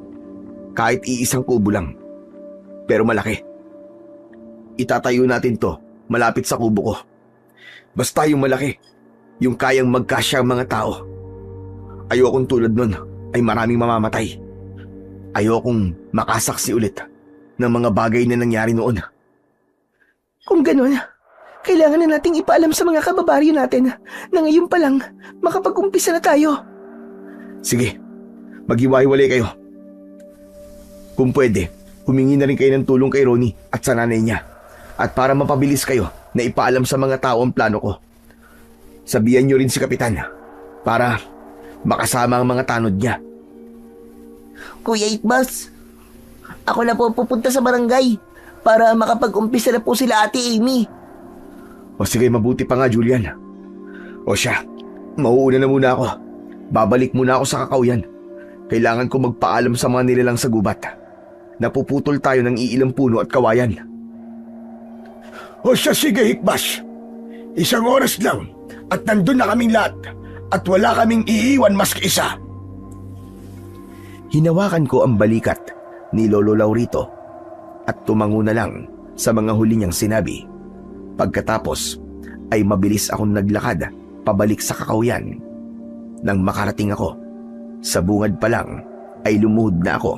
Kahit iisang kubo lang. Pero malaki. Itatayo natin to malapit sa kubo ko. Basta yung malaki, yung kayang magkasya ang mga tao. Ayokong tulad nun ay maraming mamamatay. Ayokong makasaksi ulit ng mga bagay na nangyari noon. Kung ganun, kailangan na nating ipaalam sa mga kababaryo natin na ngayon pa lang makapag-umpisa na tayo. Sige, maghiwa-hiwalay kayo. Kung pwede, humingi na rin kayo ng tulong kay Ronnie at sa nanay niya. At para mapabilis kayo na ipaalam sa mga tao ang plano ko, sabihan niyo rin si Kapitan para makasama ang mga tanod niya. Kuya Ikbas, ako na po pupunta sa barangay para makapag-umpisa na po sila Ate Amy. O sige, mabuti pa nga, Julian. O siya, mauuna na muna ako. Babalik muna ako sa kakauyan. Kailangan ko magpaalam sa mga nilalang sa gubat. Napuputol tayo ng iilang puno at kawayan. O siya, sige Ikbas. Isang oras lang at nandun na kaming lahat at wala kaming iiwan maski isa. Hinawakan ko ang balikat ni Lolo Laurito at tumango na lang sa mga huli niyang sinabi. Pagkatapos ay mabilis akong naglakad pabalik sa kakauyan. Nang makarating ako, sa bungad pa lang ay lumuhod na ako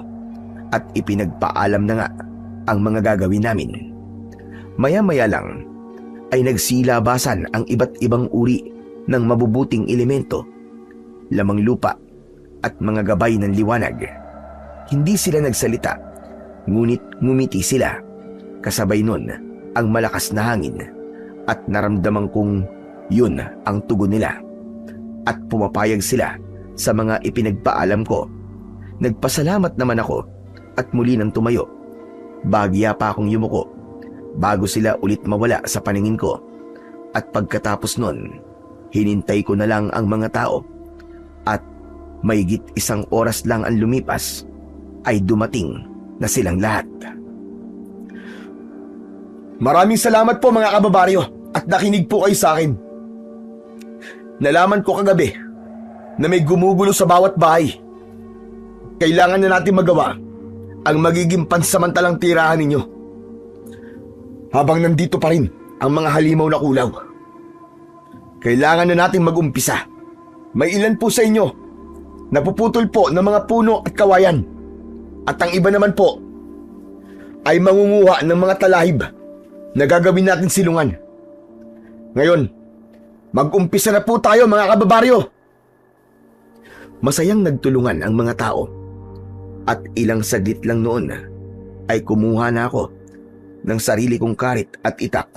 at ipinagpaalam na nga ang mga gagawin namin. Maya-maya lang ay nagsilabasan ang iba't ibang uri ng mabubuting elemento, lamang lupa at mga gabay ng liwanag. Hindi sila nagsalita, ngunit ngumiti sila. Kasabay nun ang malakas na hangin at naramdaman kong yun ang tugon nila. At pumapayag sila sa mga ipinagpaalam ko. Nagpasalamat naman ako at muli nang tumayo. Bagya pa akong yumuko bago sila ulit mawala sa paningin ko. At pagkatapos nun, hinintay ko na lang ang mga tao. At mahigit isang oras lang ang lumipas ay dumating na silang lahat. Maraming salamat po mga kababaryo at nakinig po kayo sa akin. Nalaman ko kagabi na may gumugulo sa bawat bahay. Kailangan na natin magawa ang magiging pansamantalang tirahan ninyo. Habang nandito pa rin ang mga halimaw na kulaw. Kailangan na natin mag-umpisa. May ilan po sa inyo napuputol po ng mga puno at kawayan. At ang iba naman po ay mangunguha ng mga talahib na gagawin natin silungan. Ngayon, mag-umpisa na po tayo mga kababaryo. Masayang nagtulungan ang mga tao. At ilang saglit lang noon ay kumuha na ako ng sarili kong karit at itak.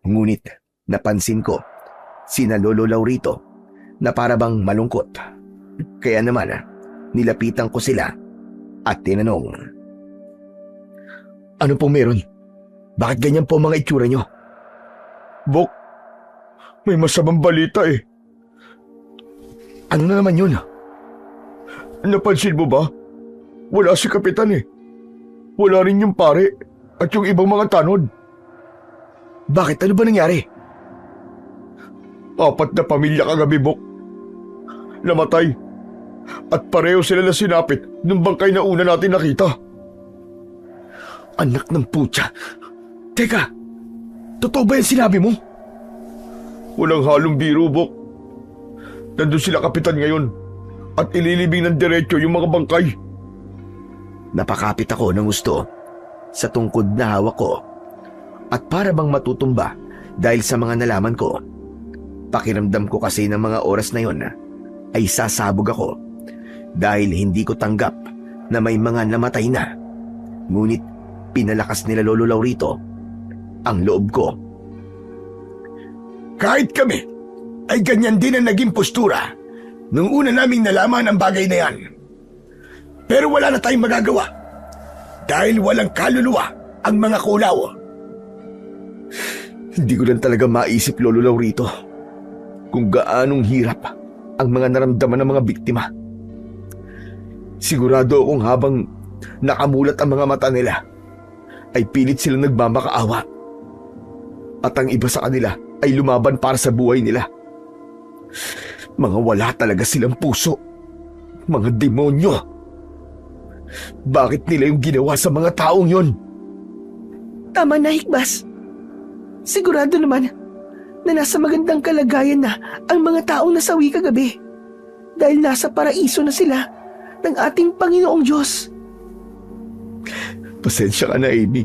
Ngunit napansin ko sina Lolo Laurito na parabang malungkot. Kaya naman nilapitan ko sila at tinanong, "Ano pong meron? Bakit ganyan po mga itsura nyo?" Bok, may masamang balita eh. Ano na naman yun? Napansin mo ba? Wala si Kapitan eh. Wala rin yung pare at yung ibang mga tanod. Bakit? Ano ba nangyari? 4 na pamilya kagabi, Bok. Namatay. At pareho sila na sinapit ng bangkay na una natin nakita. Anak ng putya. Teka, totoo ba yung sinabi mo? Walang halong biro, Bok. Nandun sila Kapitan ngayon at ililibing ng diretso yung mga bangkay. Napakapit ako ng gusto sa tungkod na hawak ko at para bang matutumba dahil sa mga nalaman ko. Pakiramdam ko kasi ng mga oras na yon ay sasabog ako dahil hindi ko tanggap na may mga namatay na. Ngunit pinalakas nila Lolo Laurito ang loob ko. Kahit kami ay ganyan din ang naging postura nung una naming nalaman ang bagay na yan. Pero wala na tayong magagawa dahil walang kaluluwa ang mga kulaw. Hindi ko lang talaga maisip, Lolo Laurito, kung gaanong hirap ang mga naramdaman ng mga biktima. Sigurado akong habang nakamulat ang mga mata nila, ay pilit silang nagmamakaawa. At ang iba sa kanila ay lumaban para sa buhay nila. Mga wala talaga silang puso. Mga demonyo. Bakit nila yung ginawa sa mga taong yon? Tama na, Hikbas. Sigurado naman na nasa magandang kalagayan na ang mga taong nasawi kagabi dahil nasa paraiso na sila ng ating Panginoong Diyos. Pasensya ka na, Amy.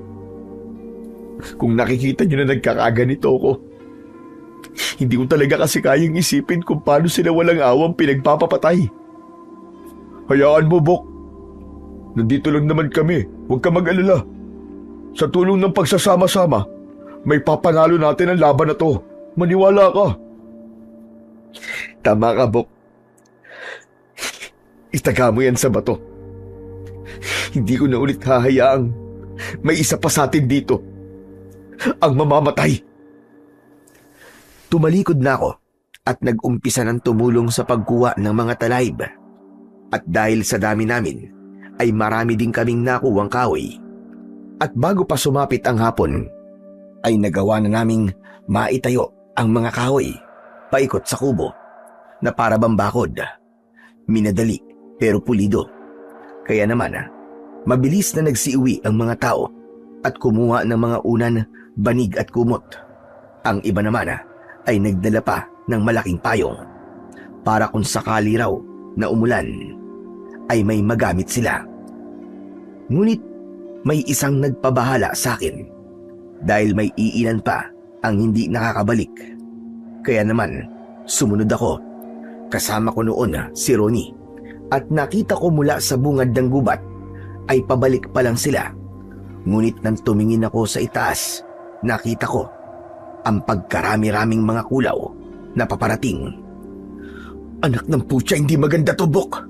Kung nakikita niyo na nagkakaganito ako, hindi ko talaga kasi kayang isipin kung paano sila walang awang pinagpapapatay. Hayaan mo, Bok. Nandito lang naman kami. Huwag ka mag-alala. Sa tulong ng pagsasama-sama, may papanalo natin ang laban na to. Maniwala ka. Tama ka, Bok. Itaga mo yan sa bato. Hindi ko na ulit hahayaang may isa pa sa atin dito ang mamamatay. Tumalikod na ako at nag-umpisa ng tumulong sa pagkuha ng mga talayb. At dahil sa dami namin, ay marami din kaming nakuwang kahoy. At bago pa sumapit ang hapon, ay nagawa na naming maitayo ang mga kahoy paikot sa kubo na para bang bakod. Minadali pero pulido. Kaya naman, mabilis na nagsiuwi ang mga tao at kumuha ng mga unan, banig at kumot. Ang iba naman ay nagdala pa ng malaking payong para kung sakali raw na umulan ay may magamit sila. Ngunit may isang nagpabahala sa akin dahil may iilan pa ang hindi nakakabalik. Kaya naman sumunod ako. Kasama ko noon si Ronnie at nakita ko mula sa bungad ng gubat ay pabalik pa lang sila. Ngunit nang tumingin ako sa itaas, nakita ko ang pagkarami-raming mga kulaw na paparating. Anak ng putya, hindi maganda to, Bok.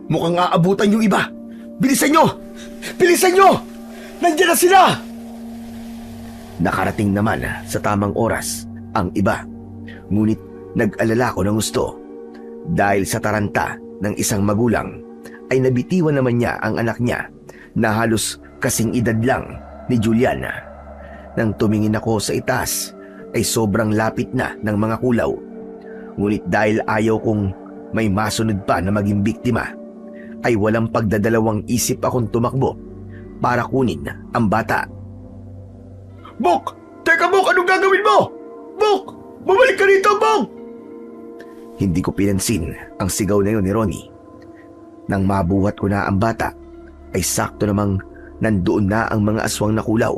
Mukhang aabutan yung iba. Bilisan nyo! Bilisan nyo! Nandiyan na sila! Nakarating naman sa tamang oras ang iba. Ngunit nag-alala ko ng gusto. Dahil sa taranta ng isang magulang ay nabitiwan naman niya ang anak niya na halos kasing edad lang ni Juliana. Nang tumingin ako sa itaas ay sobrang lapit na ng mga kulaw. Ngunit dahil ayaw kong may masunod pa na maging biktima, ay walang pagdadalawang isip akong tumakbo para kunin ang bata. Bok! Teka, Bok! Anong gagawin mo? Bok! Bumalik ka rito, Bok! Hindi ko pinansin ang sigaw na yun ni Ronnie. Nang mabuhat ko na ang bata, ay sakto namang nandoon na ang mga aswang na kulaw.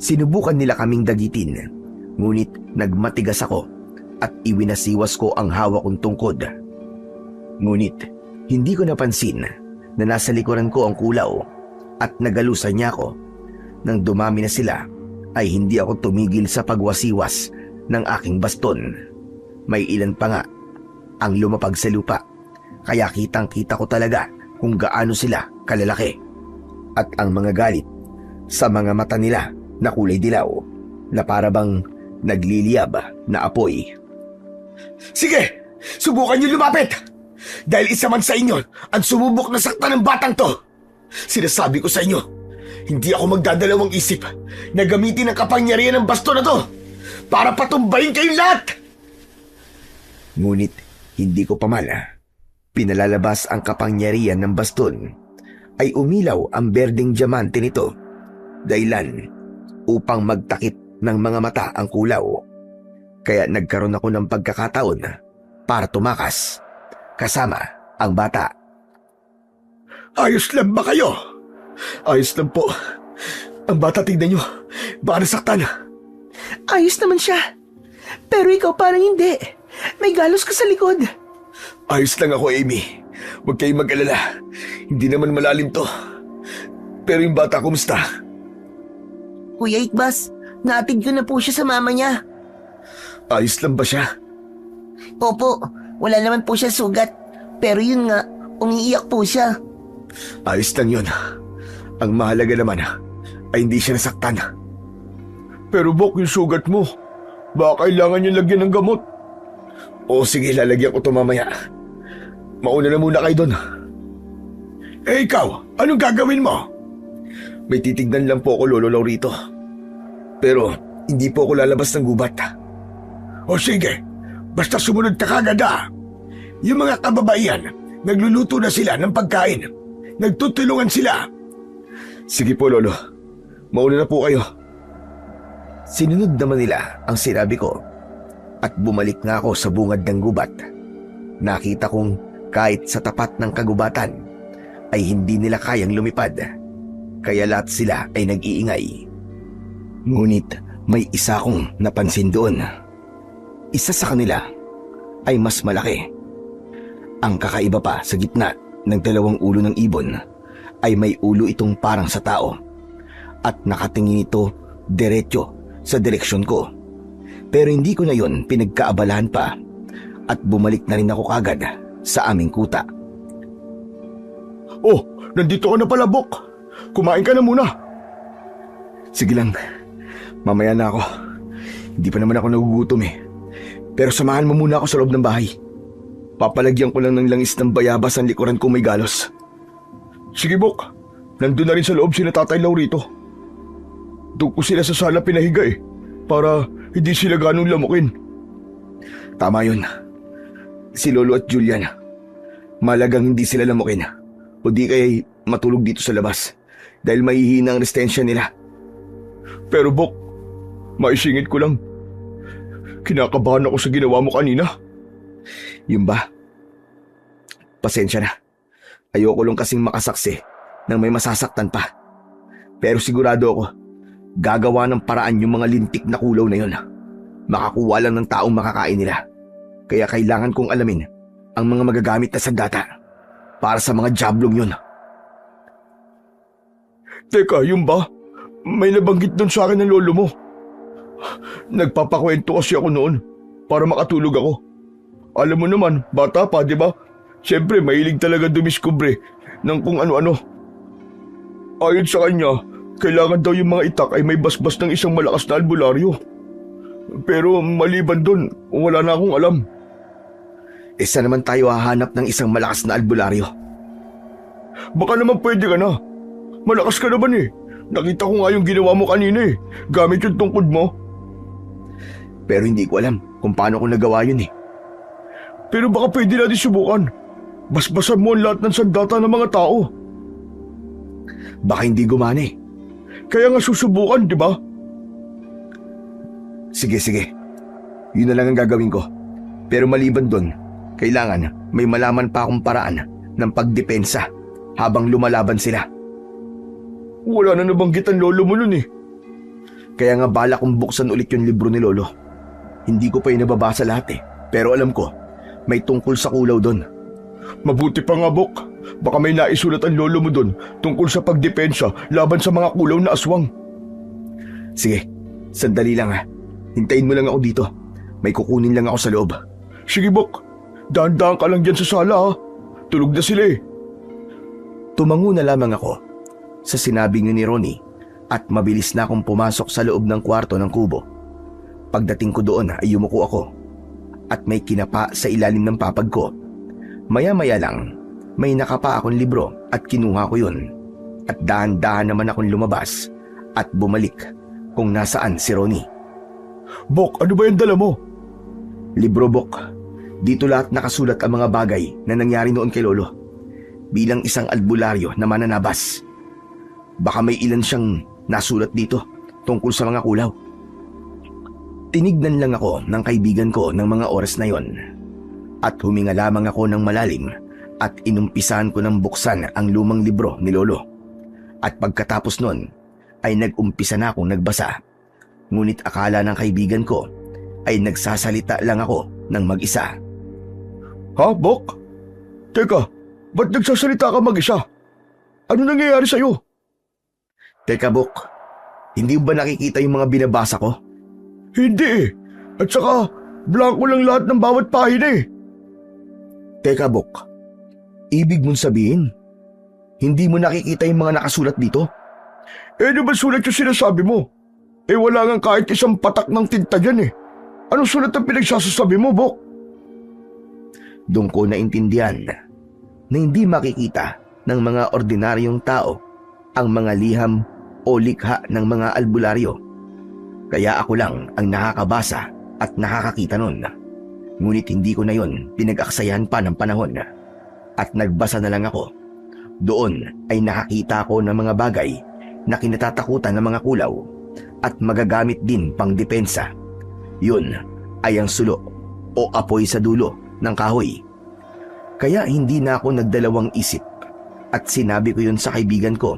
Sinubukan nila kaming dagitin, ngunit nagmatigas ako at iwinasiwas ko ang hawak kong tungkod. Ngunit hindi ko napansin na nasa likuran ko ang kulaw at nagalusan niya ako. Nang dumami na sila, ay hindi ako tumigil sa pagwasiwas ng aking baston. May ilan pa nga ang lumapag sa lupa, kaya kitang-kita ko talaga kung gaano sila kalalaki. At ang mga galit sa mga mata nila na kulay dilaw na para bang nagliliyab na apoy. Sige! Subukan niyo lumapit! Dahil isa man sa inyo ang sumubok na saktan ng batang to. Sinasabi ko sa inyo, hindi ako magdadalawang isip na gamitin ang kapangyarihan ng baston na to para patumbayin kayong lahat. Ngunit hindi ko pamana. Pinalalabas ang kapangyarihan ng baston ay umilaw ang berdeng diamante nito. Dahilan upang magtakip ng mga mata ang kulaw. Kaya nagkaroon ako ng pagkakataon para tumakas kasama ang bata. Ayos lang ba kayo? Ayos lang po. Ang bata, tignan nyo. Baka nasaktan. Ayos naman siya. Pero ikaw parang hindi. May galos ka sa likod. Ayos lang ako, Amy. Huwag kayong mag-alala. Hindi naman malalim to. Pero yung bata, kumusta? Kuya Igbas, naatid ko na po siya sa mama niya. Ayos lang ba siya? Opo, wala naman po siya sugat. Pero yun nga, umiiyak po siya. Ayos lang yun. Ang mahalaga naman ay hindi siya nasaktan. Pero Bok, yung sugat mo, baka kailangan yung lagyan ng gamot. O sige, lalagyan ko ito mamaya. Mauna na muna kayo doon. Eh ikaw, anong gagawin mo? May titignan lang po ako, Lolo Laurito. Pero hindi po ako lalabas ng gubat. O sige, basta sumunod ka kagad ah. Yung mga kababaihan, nagluluto na sila ng pagkain. Nagtutulungan sila. Sige po, Lolo. Mauna na po kayo. Sinunod naman nila ang sinabi ko at bumalik nga ako sa bungad ng gubat. Nakita kong kahit sa tapat ng kagubatan ay hindi nila kayang lumipad. Kaya lahat sila ay nag-iingay. Ngunit may isa akong napansin doon. Isa sa kanila ay mas malaki. Ang kakaiba pa sa gitna ng dalawang ulo ng ibon ay may ulo itong parang sa tao at nakatingin ito diretso sa direksyon ko. Pero hindi ko na yon pinagkaabalahan pa at bumalik na rin ako kagad sa aming kuta. Oh, nandito ka na pala, Bok. Kumain ka na muna. Sige lang, mamaya na ako. Hindi pa naman ako nagugutom eh. Pero samahan mo muna ako sa loob ng bahay. Papalagyan ko lang ng langis ng bayabas ang likuran kung may galos. Sige, Bok. Nandun na rin sa loob sila Tatay Laurito. Doon ko sila sa sala pinahiga para hindi sila ganong lamukin. Tama yun. Si Lolo at Julian, malagang hindi sila lamukin. O di kaya matulog dito sa labas dahil mahihina ang resistensya nila. Pero Bok, maisingit ko lang. Kinakabahan ako sa ginawa mo kanina. Yun ba? Pasensya na. Ayoko lang kasing makasaksi nang may masasaktan pa. Pero sigurado ako, gagawa ng paraan yung mga lintik na kulaw na yun. Makakuha lang ng taong makakain nila. Kaya kailangan kong alamin ang mga magagamit na sandata para sa mga jablong yun. Teka, yun ba? May nabanggit doon sa akin ng lolo mo. Nagpapakwento kasi ako noon para makatulog ako. Alam mo naman, bata pa, di ba? Siyempre, mahilig talaga dumiskubre ng kung ano-ano. Ayon sa kanya, kailangan daw yung mga itak ay may basbas ng isang malakas na albularyo. Pero maliban doon, wala na akong alam. Isa naman tayo hahanap ng isang malakas na albularyo. Baka naman pwede ka na. Malakas ka naman eh. Nakita ko nga yung ginawa mo kanina eh. Gamit yung tungkod mo. Pero hindi ko alam kung paano ko nagawa yun eh. Pero baka pwede natin subukan. Basbasan mo ang lahat ng sandata ng mga tao. Baka hindi gumana eh. Kaya nga susubukan, di ba? Sige. Yun na lang ang gagawin ko. Pero maliban doon, kailangan may malaman pa akong paraan ng pagdepensa habang lumalaban sila. Wala na nabanggit ang lolo mo nun eh. Kaya nga bala kong buksan ulit yung libro ni Lolo. Hindi ko pa yung nababasa lahat eh. Pero alam ko, may tungkol sa kulaw doon. Mabuti pa nga, Bok. Baka may naisulat ang lolo mo doon tungkol sa pagdepensa laban sa mga kulaw na aswang. Sige, sandali lang ha. Hintayin mo lang ako dito. May kukunin lang ako sa loob. Sige, Bok. Dahan-dahan ka lang dyan sa sala ha. Tulog na sila eh. Tumango na lamang ako sa sinabi ni Ronnie at mabilis na akong pumasok sa loob ng kwarto ng kubo. Pagdating ko doon ay yumuko ako at may kinapa sa ilalim ng papag ko. Maya-maya lang, may nakapa akong libro at kinuha ko yun. At dahan-dahan naman akong lumabas at bumalik kung nasaan si Ronnie. Bok, ano ba yung dala mo? Libro, Bok. Dito lahat nakasulat ang mga bagay na nangyari noon kay Lolo. Bilang isang albularyo na mananabas. Baka may ilan siyang nasulat dito tungkol sa mga kulaw. Tinignan lang ako ng kaibigan ko ng mga oras na yon. At huminga lamang ako ng malalim at inumpisahan ko ng buksan ang lumang libro ni Lolo. At pagkatapos nun ay nag-umpisa na akong nagbasa. Ngunit akala ng kaibigan ko ay nagsasalita lang ako ng mag-isa. Ha, Bok? Teka, ba't nagsasalita ka mag-isa? Ano nangyayari sa'yo? Teka, Bok, hindi ba nakikita yung mga binabasa ko? Hindi eh. At saka, blanco lang lahat ng bawat pahina eh. Teka, Bok, ibig mong sabihin, hindi mo nakikita yung mga nakasulat dito? Eh, di ba sulat yung sinasabi mo? Eh, wala nga kahit isang patak ng tinta dyan eh. Anong sulat ang pinagsasasabi mo, Bok? Doon ko naintindihan na hindi makikita ng mga ordinaryong tao ang mga liham o likha ng mga albularyo. Kaya ako lang ang nakakabasa at nakakakita nun. Ngunit hindi ko na yon pinag-aksayan pa ng panahon. At nagbasa na lang ako. Doon ay nakakita ko ng mga bagay na kinatatakutan ng mga kulaw at magagamit din pang depensa. Yun ay ang sulo o apoy sa dulo ng kahoy. Kaya hindi na ako nagdalawang isip at sinabi ko yun sa kaibigan ko.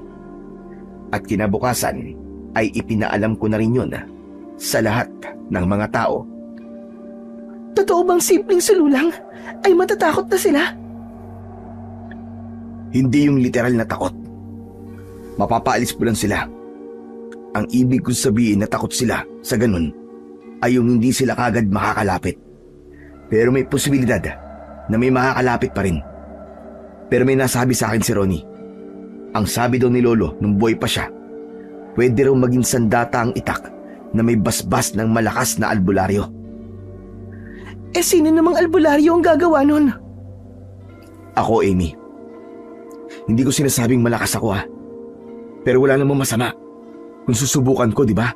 At kinabukasan ay ipinaalam ko na rin yun sa lahat ng mga tao. Totoo bang simpleng sululang ay matatakot na sila? Hindi yung literal na takot. Mapapaalis po lang sila. Ang ibig kong sabihin na takot sila sa ganun ay yung hindi sila kagad makakalapit. Pero may posibilidad na may makakalapit pa rin. Pero may nasabi sa akin si Ronnie. Ang sabi daw ni Lolo nung buhay pa siya, pwede raw maging sandata ang itak na may basbas ng malakas na albularyo. Eh sino namang albularyo ang gagawa nun? Ako, Amy. Hindi ko sinasabing malakas ako Pero wala namang masama kung susubukan ko, di ba?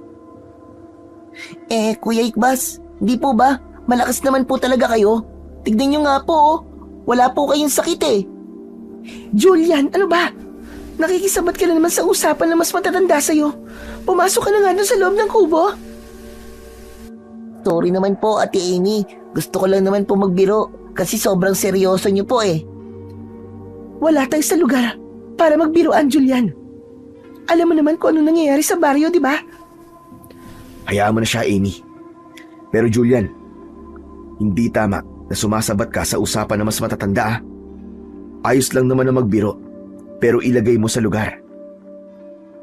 Kuya Ikbas, hindi po ba? Malakas naman po talaga kayo. Tignan nyo nga po, oh. Wala po kayong sakit eh. Julian, ano ba? Nakikisabat ka na naman sa usapan na mas matatanda sa'yo. Pumasok ka na nga doon sa loob ng kubo. Sorry naman po, Ate Amy. Gusto ko lang naman po magbiro kasi sobrang seryoso nyo po eh. Wala tayo sa lugar para magbiruan, Julian. Alam mo naman kung ano nangyayari sa baryo, di ba? Hayaan mo na siya, Amy. Pero Julian, hindi tama na sumasabat ka sa usapan na mas matatanda. Ayos lang naman na magbiro, pero ilagay mo sa lugar.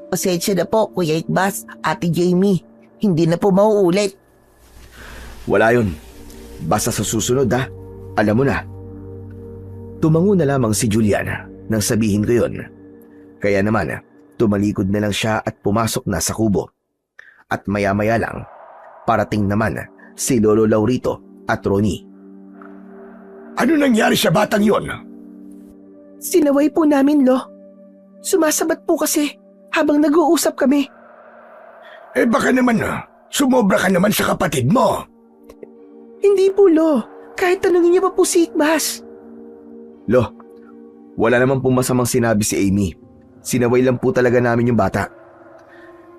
Pasensya na po, Kuya Ikbas, Ate Jamie. Hindi na po mauulit. Wala yun. Basta sa susunod alam mo na. Tumango na lamang si Julian nang sabihin ko yun. Kaya naman, tumalikod na lang siya at pumasok na sa kubo. At maya-maya lang, parating naman si Lolo Laurito at Ronnie. Ano nangyari sa batang yon? Sinaway po namin, Lo. Sumasabat po kasi habang nag-uusap kami. Baka naman sumobra ka naman sa kapatid mo. Hindi po, Lo. Kahit tanungin niya pa po si Ikbas. Lo, wala naman pong masamang sinabi si Amy. Sinaway lang po talaga namin yung bata.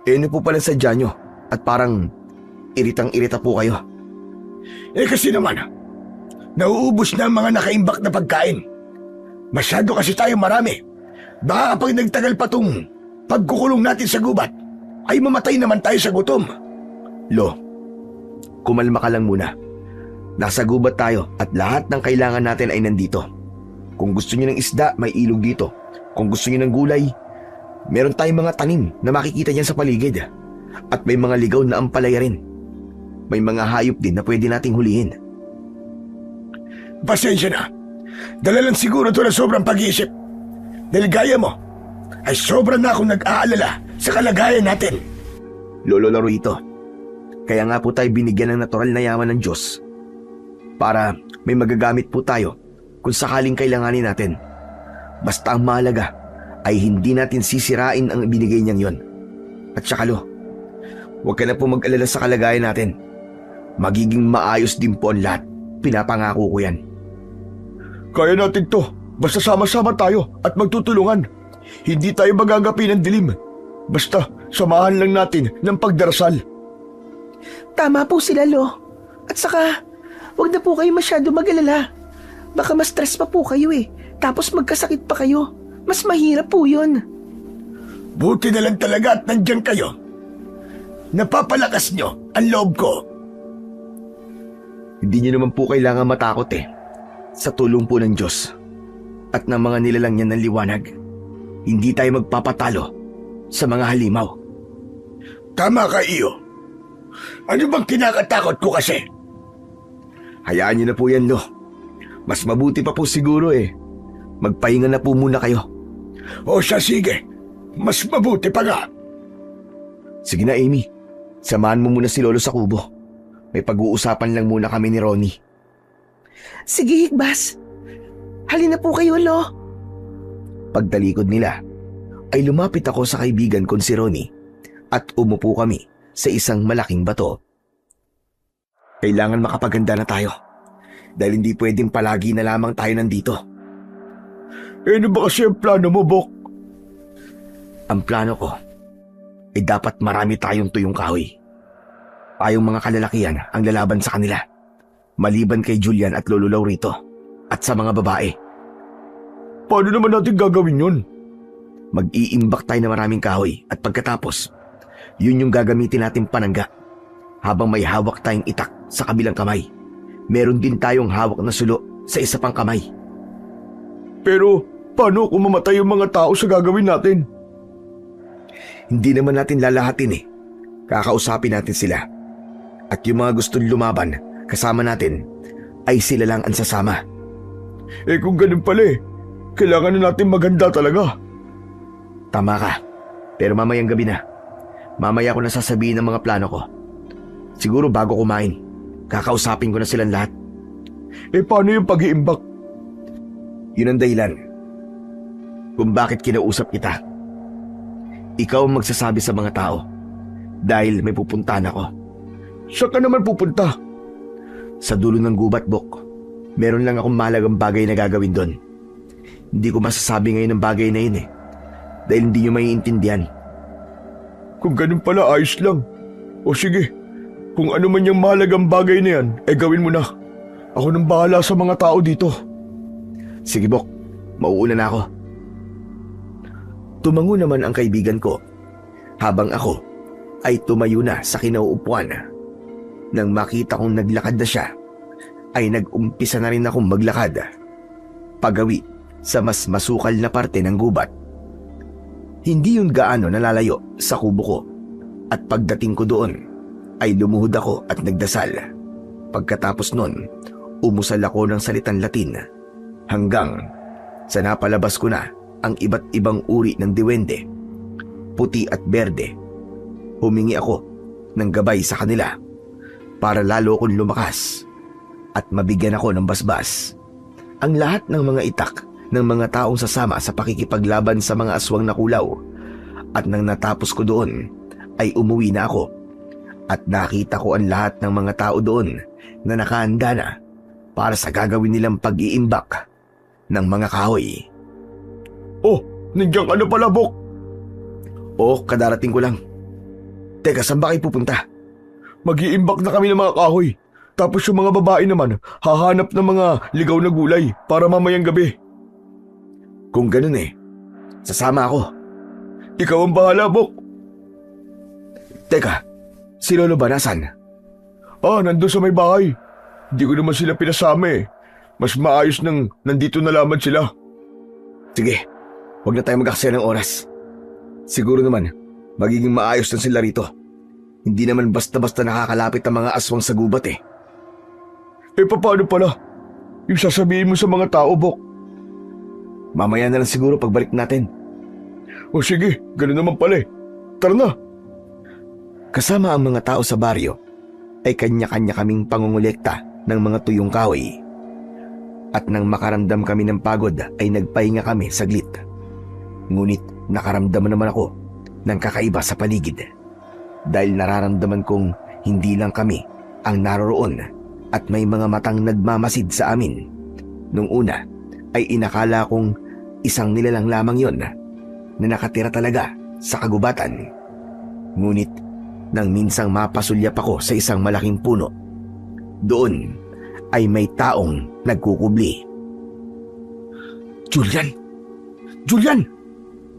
Ano po pala sadya nyo at parang iritang-irita po kayo. Kasi naman, nauubos na ang mga nakaimbak na pagkain. Masyado kasi tayo marami. Baka kapag nagtagal pa tong pagkukulong natin sa gubat, ay mamatay naman tayo sa gutom. Lo, kumalma ka lang muna. Nasa gubat tayo at lahat ng kailangan natin ay nandito. Kung gusto niyo ng isda, may ilog dito. Kung gusto niyo ng gulay, meron tayong mga tanim na makikita niyan sa paligid. At may mga ligaw na ampalaya rin. May mga hayop din na pwede nating hulihin. Pasensya na. Dala lang siguro ito na sobrang pag-iisip. Dahil gaya mo, ay sobrang na akong nag-aalala sa kalagayan natin. Lolo Laurito, kaya nga po tayo binigyan ng natural na yaman ng Diyos para may magagamit po tayo kung sakaling kailanganin natin. Basta ang mahalaga ay hindi natin sisirain ang ibinigay niyang yon. At saka Lo, huwag ka na po mag-alala sa kalagayan natin. Magiging maayos din po ang lahat. Pinapangako ko yan. Kaya natin to. Basta sama-sama tayo at magtutulungan. Hindi tayo magagapi ng dilim. Basta samahan lang natin ng pagdarasal. Tama po sila, Lo. At saka, huwag na po kayo masyado mag-alala. Baka mas stress pa po kayo eh. Tapos magkasakit pa kayo. Mas mahirap po yun. Buti na lang talaga at nandiyan kayo. Napapalakas nyo ang loob ko. Hindi niyo naman po kailangan matakot eh. Sa tulong po ng Diyos at ng mga nilalang niya ng liwanag, hindi tayo magpapatalo sa mga halimaw. Tama ka, Iyo. Ano bang kinakatakot ko kasi? Hayaan niyo na po yan, Lo. Mas mabuti pa po siguro eh. Magpahinga na po muna kayo. O siya, sige. Mas mabuti pa nga. Sige na, Amy. Samahan mo muna si Lolo sa kubo. May pag-uusapan lang muna kami ni Ronnie. Sige, Higbas. Halina po kayo, Lo. Pagtalikod nila, ay lumapit ako sa kaibigan kong si Ronnie at umupo kami sa isang malaking bato. Kailangan makapaganda na tayo dahil hindi pwedeng palagi na lamang tayo nandito. Ano ba kasi ang plano mo, Bok? Ang plano ko ay dapat marami tayong tuyong kahoy. Tayong mga kalalakihan ang lalaban sa kanila, maliban kay Julian at Lolo Laurito at sa mga babae. Paano naman natin gagawin yun? Mag-iimbak tayo ng maraming kahoy at pagkatapos, yun yung gagamitin natin panangga. Habang may hawak tayong itak sa kabilang kamay, meron din tayong hawak na sulo sa isa pang kamay. Pero paano kung mamatay yung mga tao sa gagawin natin? Hindi naman natin lalahatin eh. Kakausapin natin sila. At yung mga gustong lumaban kasama natin ay sila lang ang sasama. Eh kung ganun pala eh, kailangan na natin maganda talaga. Tama ka. Pero mamayang gabi na. Mamaya ko na sasabihin ang mga plano ko. Siguro bago kumain, kakausapin ko na silang lahat. Eh paano yung pag-iimbak? Yun ang dahilan kung bakit kinausap kita. Ikaw ang magsasabi sa mga tao dahil may pupuntahan ako. Saan ka naman pupunta? Sa dulo ng gubat, Bok. Meron lang akong mahalagang bagay na gagawin doon. Hindi ko masasabi ngayon ang bagay na yun eh. Dahil hindi nyo maiintindihan. Kung ganun pala, ayos lang. O sige, kung ano man yung mahalagang bagay na yan, eh gawin mo na. Ako nang bahala sa mga tao dito. Sige, Bok. Mauuna na ako. Tumango naman ang kaibigan ko habang ako ay tumayo na sa kinauupuan. Nang makita kong naglakad na siya, ay nag-umpisa na rin akong maglakad. Pagawi sa mas masukal na parte ng gubat. Hindi yun gaano nalalayo sa kubo ko at pagdating ko doon ay lumuhod ako at nagdasal. Pagkatapos nun, umusal ako ng salitang Latin hanggang sa napalabas ko na ang iba't ibang uri ng diwende, puti at berde. Humingi ako ng gabay sa kanila para lalo akong lumakas at mabigyan ako ng basbas. Ang lahat ng mga itak ng mga taong sasama sa pakikipaglaban sa mga aswang na kulaw. At nang natapos ko doon, ay umuwi na ako at nakita ko ang lahat ng mga tao doon na nakahanda na para sa gagawin nilang pag-iimbak ng mga kahoy. Oh, nandiyan ka na pala, Bok. Oh, kadarating ko lang. Teka, saan ba kayo pupunta? Mag-iimbak na kami ng mga kahoy. Tapos yung mga babae naman, hahanap ng mga ligaw na gulay para mamayang gabi. Kung ganun eh, sasama ako. Ikaw ang bahala, Bok. Teka, si Lolo ba nasan? Nandun sa may bahay. Hindi ko naman sila pinasama eh. Mas maayos nang nandito na lamang sila. Sige, huwag na tayo mag-aksaya ng oras. Siguro naman, magiging maayos na sila rito. Hindi naman basta-basta nakakalapit ang mga aswang sa gubat eh. Eh paano pala? Yung sasabihin mo sa mga tao, Bok. Mamaya na lang siguro pagbalik natin. O sige, gano'n naman pala eh. Tara na. Kasama ang mga tao sa baryo, ay kanya-kanya kaming pangungulekta ng mga tuyong kahoy. At nang makaramdam kami ng pagod ay nagpahinga kami saglit. Ngunit nakaramdam naman ako ng kakaiba sa paligid. Dahil nararamdaman kong hindi lang kami ang naroroon at may mga matang nagmamasid sa amin. Nung una ay inakala kong isang nilalang lamang yon na nakatira talaga sa kagubatan. Ngunit nang minsang mapasulyap ako sa isang malaking puno, doon ay may taong nagkukubli. Julian! Julian!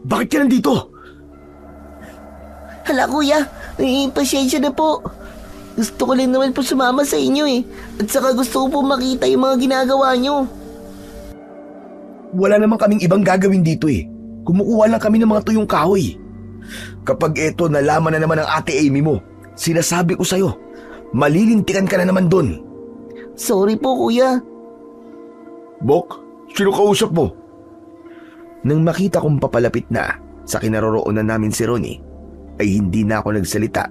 Bakit ka nandito? Hala kuya, pasensya na po. Gusto ko lang naman po sumama sa inyo eh. At saka gusto ko po makita yung mga ginagawa nyo. Wala naman kaming ibang gagawin dito eh. Kumukuha lang kami ng mga tuyong kahoy. Kapag eto nalaman na naman ng ate Amy mo, sinasabi ko sa'yo, malilintikan ka na naman dun. Sorry po kuya. Bok, sino kausap mo? Nang makita kong papalapit na sa kinaroroonan namin si Ronnie, ay hindi na ako nagsalita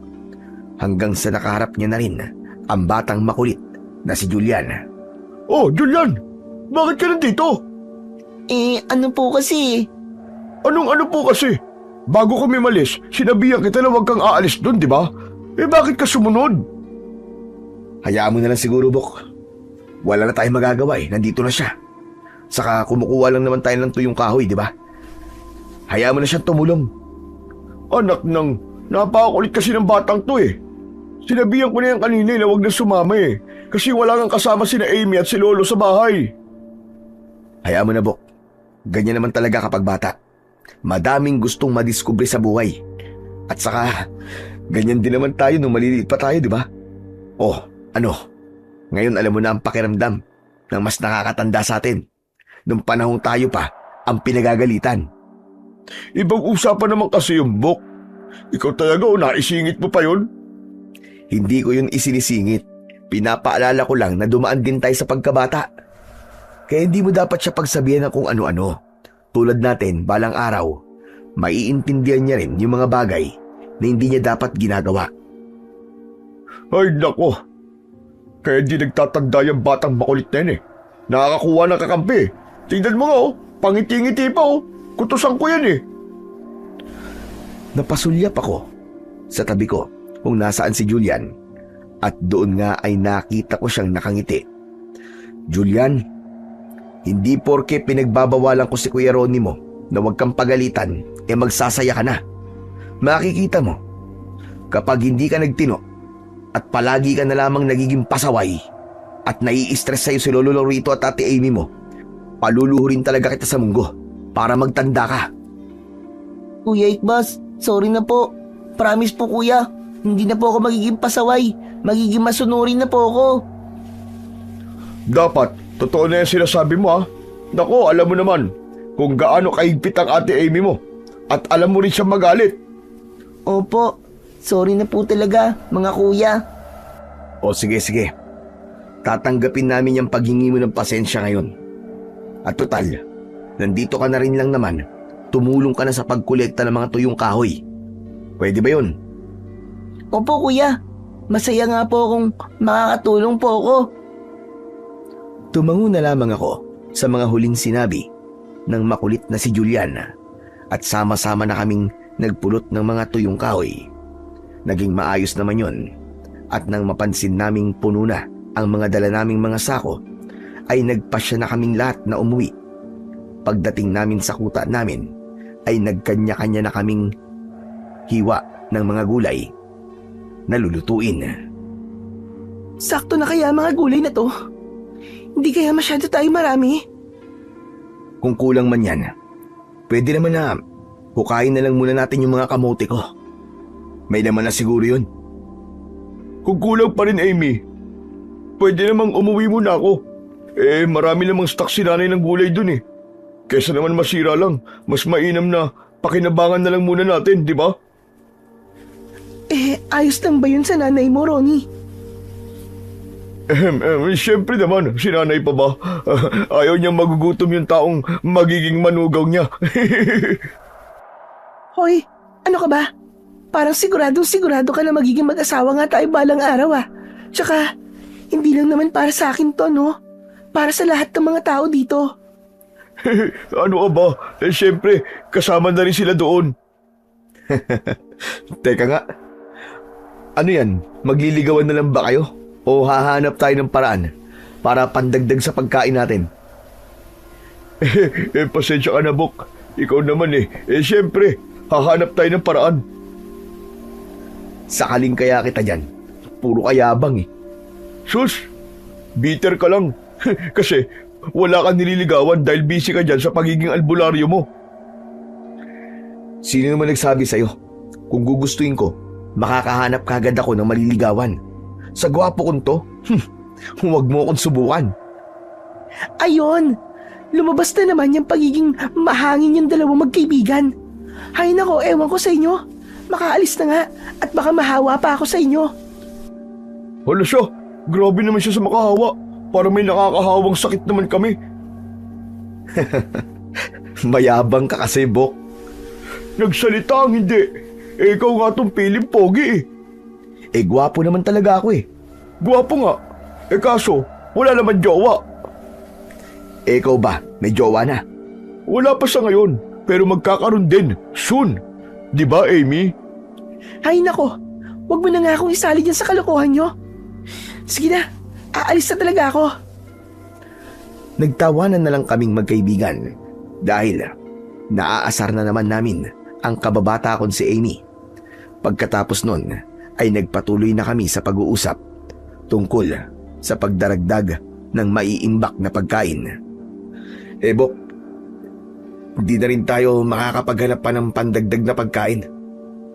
hanggang sa nakaharap niya na rin ang batang makulit na si Julian. Oh, Julian! Bakit ka nandito? Ano po kasi? Anong ano po kasi? Bago kami malis, sinabihan kita na huwag kang aalis doon, di ba? Bakit ka sumunod? Hayaan mo na lang siguro, Bok. Wala na tayong magagawa eh, nandito na siya. Saka kumukuha lang naman tayo ng tuyong kahoy, di ba? Hayaan mo na siyang tumulong. Anak ng, napakakulit kasi ng batang to eh. Sinabihan ko na yan kanina na huwag na sumama eh. Kasi wala kang kasama sina Amy at si Lolo sa bahay. Hayaan mo na, Bok. Ganyan naman talaga kapag bata. Madaming gustong madiskubre sa buhay. At saka, ganyan din naman tayo nung maliliit pa tayo, di ba? Oh, ano? Ngayon alam mo na ang pakiramdam ng mas nakakatanda sa atin. Nung panahong tayo pa ang pinagagalitan. Ibang usapan naman kasi yung Bok. Ikaw talaga o naisingit mo pa yun? Hindi ko yun isinisingit. Pinapaalala ko lang na dumaan din tayo sa pagkabata. Kaya hindi mo dapat siya pagsabihan ng kung ano-ano. Tulad natin, balang araw, maiintindihan niya rin yung mga bagay na hindi niya dapat ginagawa. Ay nako. Kaya di nagtatanda yung batang makulit na yun eh. Nakakakuha ng kakampi. Tingnan mo nga oh, pangiti-ngiti pa oh. Kutusan ko yan eh. Napasulyap ako sa tabi ko kung nasaan si Julian at doon nga ay nakita ko siyang nakangiti. Julian, hindi porke pinagbabawalan ko si Kuya Ronnie mo na huwag kang pagalitan magsasaya ka na. Makikita mo, kapag hindi ka nagtino at palagi ka na lamang nagiging pasaway at nai-stress sa'yo si Lolo Lorito at Ate Amy mo, paluluhurin talaga kita sa munggo para magtanda ka. Kuya Ikbas, sorry na po. Promise po kuya, hindi na po ako magiging pasaway. Magiging masunurin na po ako. Dapat, totoo na yung sinasabi mo ha. Nako, alam mo naman kung gaano kahigpit ang Ate Amy mo. At alam mo rin siyang magalit. Opo, sorry na po talaga mga kuya. O sige. Tatanggapin namin yung paghingi mo ng pasensya ngayon. At total, nandito ka na rin lang naman. Tumulong ka na sa pagkolekta ng mga tuyong kahoy. Pwede ba yun? Opo kuya, masaya nga po kung makakatulong po ako. Tumango na lamang ako sa mga huling sinabi ng makulit na si Julian at sama-sama na kaming nagpulot ng mga tuyong kahoy. Naging maayos naman yon at nang mapansin naming puno na ang mga dala naming mga sako ay nagpasya na kaming lahat na umuwi. Pagdating namin sa kuta namin ay nagkanya-kanya na kaming hiwa ng mga gulay na lulutuin. Sakto na kaya mga gulay na to? Hindi kaya masyado tayo marami? Kung kulang man yan, pwede naman na hukayin na lang muna natin yung mga kamote ko. May laman na siguro yun. Kung kulang pa rin Amy, pwede namang umuwi muna ako. Marami namang stock si nanay ng gulay dun eh. Kesa naman masira lang, mas mainam na pakinabangan na lang muna natin, di ba? Ayos lang ba yun sa nanay mo, Ronnie? Siyempre naman, si nanay pa ba? Ayaw niyang magugutom yung taong magiging manugaw niya. Hoy, ano ka ba? Parang sigurado ka na magiging mag-asawa nga tayo balang araw ah. Tsaka, hindi lang naman para sa akin to, no? para sa lahat ng mga tao dito. Ano ka ba? Siyempre, kasama na rin sila doon. Teka nga, ano yan? Magliligawan na lang ba kayo? O hahanap tayo ng paraan para pandagdag sa pagkain natin? Pasensya ka na, Bok. Ikaw naman siyempre, hahanap tayo ng paraan. Sakaling kaya kita dyan. Puro kayabang Sus, bitter ka lang. Kasi wala kang nililigawan dahil busy ka dyan sa pagiging albularyo mo. Sino naman nagsabi sa'yo? Kung gugustuhin ko, makakahanap kagad ako ng maliligawan. Sa gwapo kong to, huwag mo akong subukan. Ayun! Lumabas na naman yung pagiging mahangin yung dalawang magkaibigan. Hay nako, ewan ko sa inyo. Makaalis na nga at baka mahawa pa ako sa inyo. Hala siya, grabe naman siya sa makahawa. Para may nakakahawang sakit naman kami. Mayabang ka kasi, Bok. Nagsalita ang hindi. Ikaw nga tong piling pogi Gwapo naman talaga ako Gwapo nga. Kaso, wala naman jowa. Ikaw ba, may jowa na? Wala pa sa ngayon, pero magkakaroon din, soon. Di ba, Amy? Hay nako, wag mo na nga akong isali dyan sa kalokohan nyo. Sige na, aalis na talaga ako. Nagtawanan na lang kaming magkaibigan dahil naaasar na naman namin ang kababata kong si Amy. Pagkatapos nun ay nagpatuloy na kami sa pag-uusap tungkol sa pagdaragdag ng maiimbak na pagkain. Bok, hindi na rin tayo makakapaghanap pa ng pandagdag na pagkain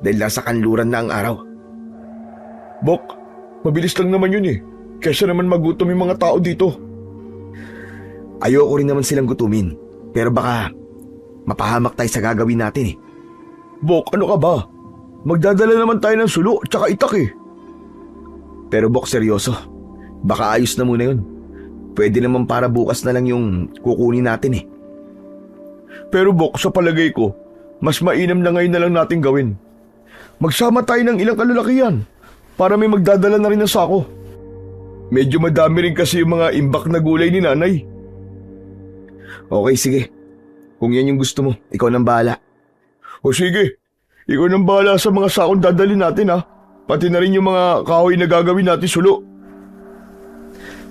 dahil nasa kanluran na ang araw. Bok, mabilis lang naman yun Kesa naman magutom yung mga tao dito. Ayoko rin naman silang gutumin, pero baka mapahamak tayo sa gagawin natin Bok, ano ka ba? Magdadala naman tayo ng sulo tsaka itak Pero Bok, seryoso, baka ayos na muna yun. Pwede naman para bukas na lang yung kukunin natin Pero Bok, sa palagay ko, mas mainam na ngayon na lang natin gawin. Magsama tayo ng ilang kalalakihan para may magdadala na rin ng sako. Medyo madami rin kasi yung mga imbak na gulay ni nanay. Okay, sige. Kung yan yung gusto mo, ikaw nang bahala. O sige, ikaw nang bahala sa mga sakong dadalhin natin Pati na rin yung mga kahoy na gagawin natin sulo.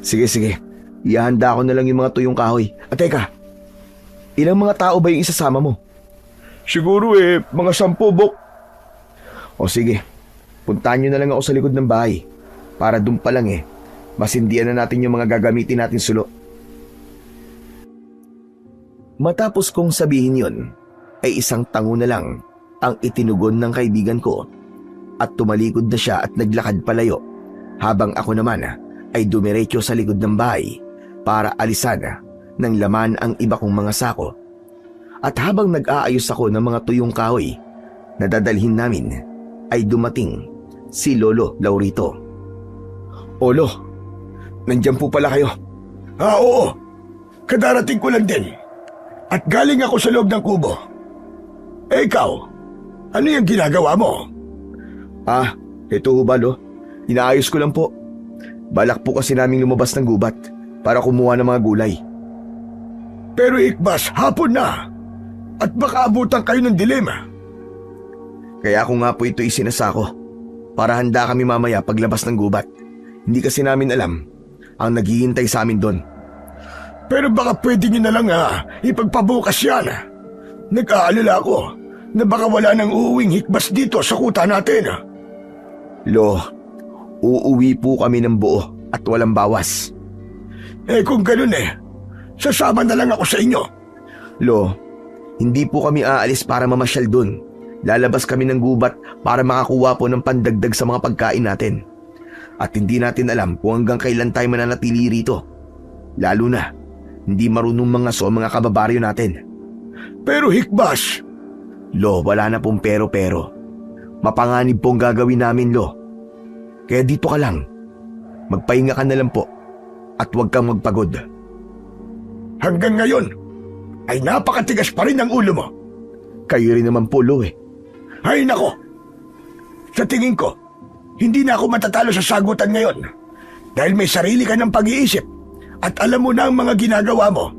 Sige. Ihanda ko na lang yung mga tuyong kahoy. At teka, ilang mga tao ba yung isasama mo? Siguro mga 10, Bok. O sige, puntahan nyo na lang ako sa likod ng bahay. Para dun pa lang masindihan na natin yung mga gagamitin natin sulo. Matapos kong sabihin yon, ay isang tango na lang ang itinugon ng kaibigan ko at tumalikod na siya at naglakad palayo habang ako naman ay dumiretso sa likod ng bahay para alisan ng laman ang iba kong mga sako. At habang nag-aayos ako ng mga tuyong kahoy na dadalhin namin ay dumating si Lolo Laurito. Olo, nandyan po pala kayo. Oo. Kadarating ko lang din. At galing ako sa loob ng kubo. Ikaw, ano yung ginagawa mo? Ito ho ba, Lo? Inaayos ko lang po. Balak po kasi naming lumabas ng gubat para kumuha ng mga gulay. Pero Ikbas, hapon na. At baka abutan kayo ng dilema. Kaya ako nga po ito isinasako para handa kami mamaya paglabas ng gubat. Hindi kasi namin alam ang naghihintay sa amin doon. Pero baka pwede nyo na lang ipagpabukas yan. Nag-aalala ako na baka wala nang uuwing hikbas dito sa kuta natin. Lo, uuwi po kami ng buo at walang bawas. Kung ganun sasama na lang ako sa inyo. Lo, hindi po kami aalis para mamasyal doon. Lalabas kami ng gubat para makakuha po ng pandagdag sa mga pagkain natin. At hindi natin alam kung hanggang kailan tayo mananatili rito. Lalo na, hindi marunong mga mga kababaryo natin. Pero hikbas! Lo, wala na pong pero-pero. Mapanganib pong gagawin namin, Lo. Kaya dito ka lang. Magpahinga ka na lang po. At huwag kang magpagod. Hanggang ngayon, ay napakatigas pa rin ang ulo mo. Kayo rin naman po, Lo Ay nako! Sa tingin ko, hindi na ako matatalo sa sagutan ngayon. Dahil may sarili ka ng pag-iisip At alam mo na ang mga ginagawa mo.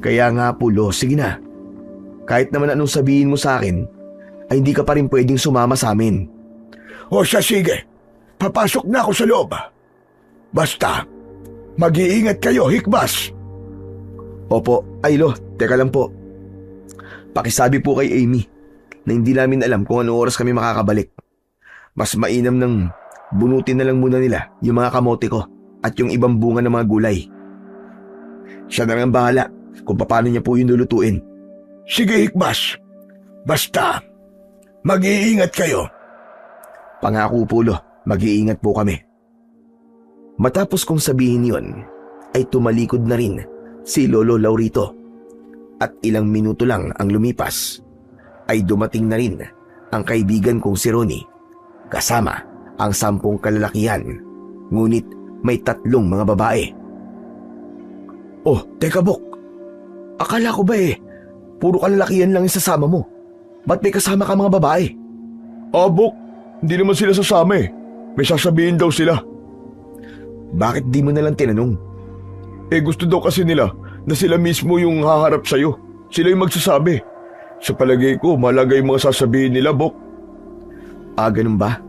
Kaya nga Pulo, sige na. Kahit naman anong sabihin mo sa akin, ay hindi ka pa rin pwedeng sumama sa amin. O siya, sige. Papasok na ako sa loob. Basta, mag-iingat kayo, Hikbas. Opo, Aylo, teka lang po. Pakisabi po kay Amy na hindi namin alam kung anong oras kami makakabalik. Mas mainam nang bunutin na lang muna nila yung mga kamote ko at yung ibang bunga ng mga gulay. Siya na lang ang bahala kung paano niya po yung lulutuin. Sige, Hikbas. Basta, mag-iingat kayo. Pangako Pulo, mag-iingat po kami. Matapos kong sabihin yon, ay tumalikod na rin si Lolo Laurito. At ilang minuto lang ang lumipas, ay dumating na rin ang kaibigan kong si Ronnie, kasama ang 10 kalalakihan, ngunit may 3 mga babae. Oh, teka Bok, akala ko ba puro kalalakihan lang yung sasama mo? Ba't may kasama ka mga babae? Bok, hindi naman sila sasama eh. May sasabihin daw sila. Bakit di mo nalang tinanong? Gusto daw kasi nila na sila mismo yung haharap sa'yo. Sila yung magsasabi. Sa palagay ko, malaga yung mga sasabihin nila, Bok. Ganun ba?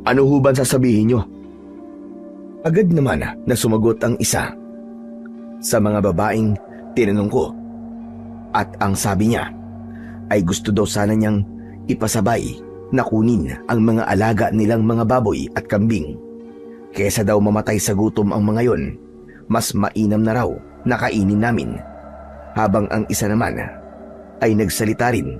Ano ho ba sasabihin nyo? Agad naman na sumagot ang isa sa mga babaeng tinanong ko. At ang sabi niya ay gusto daw sana niyang ipasabay na kunin ang mga alaga nilang mga baboy at kambing. Kesa daw mamatay sa gutom ang mga yon, mas mainam na raw na kainin namin. Habang ang isa naman ay nagsalita rin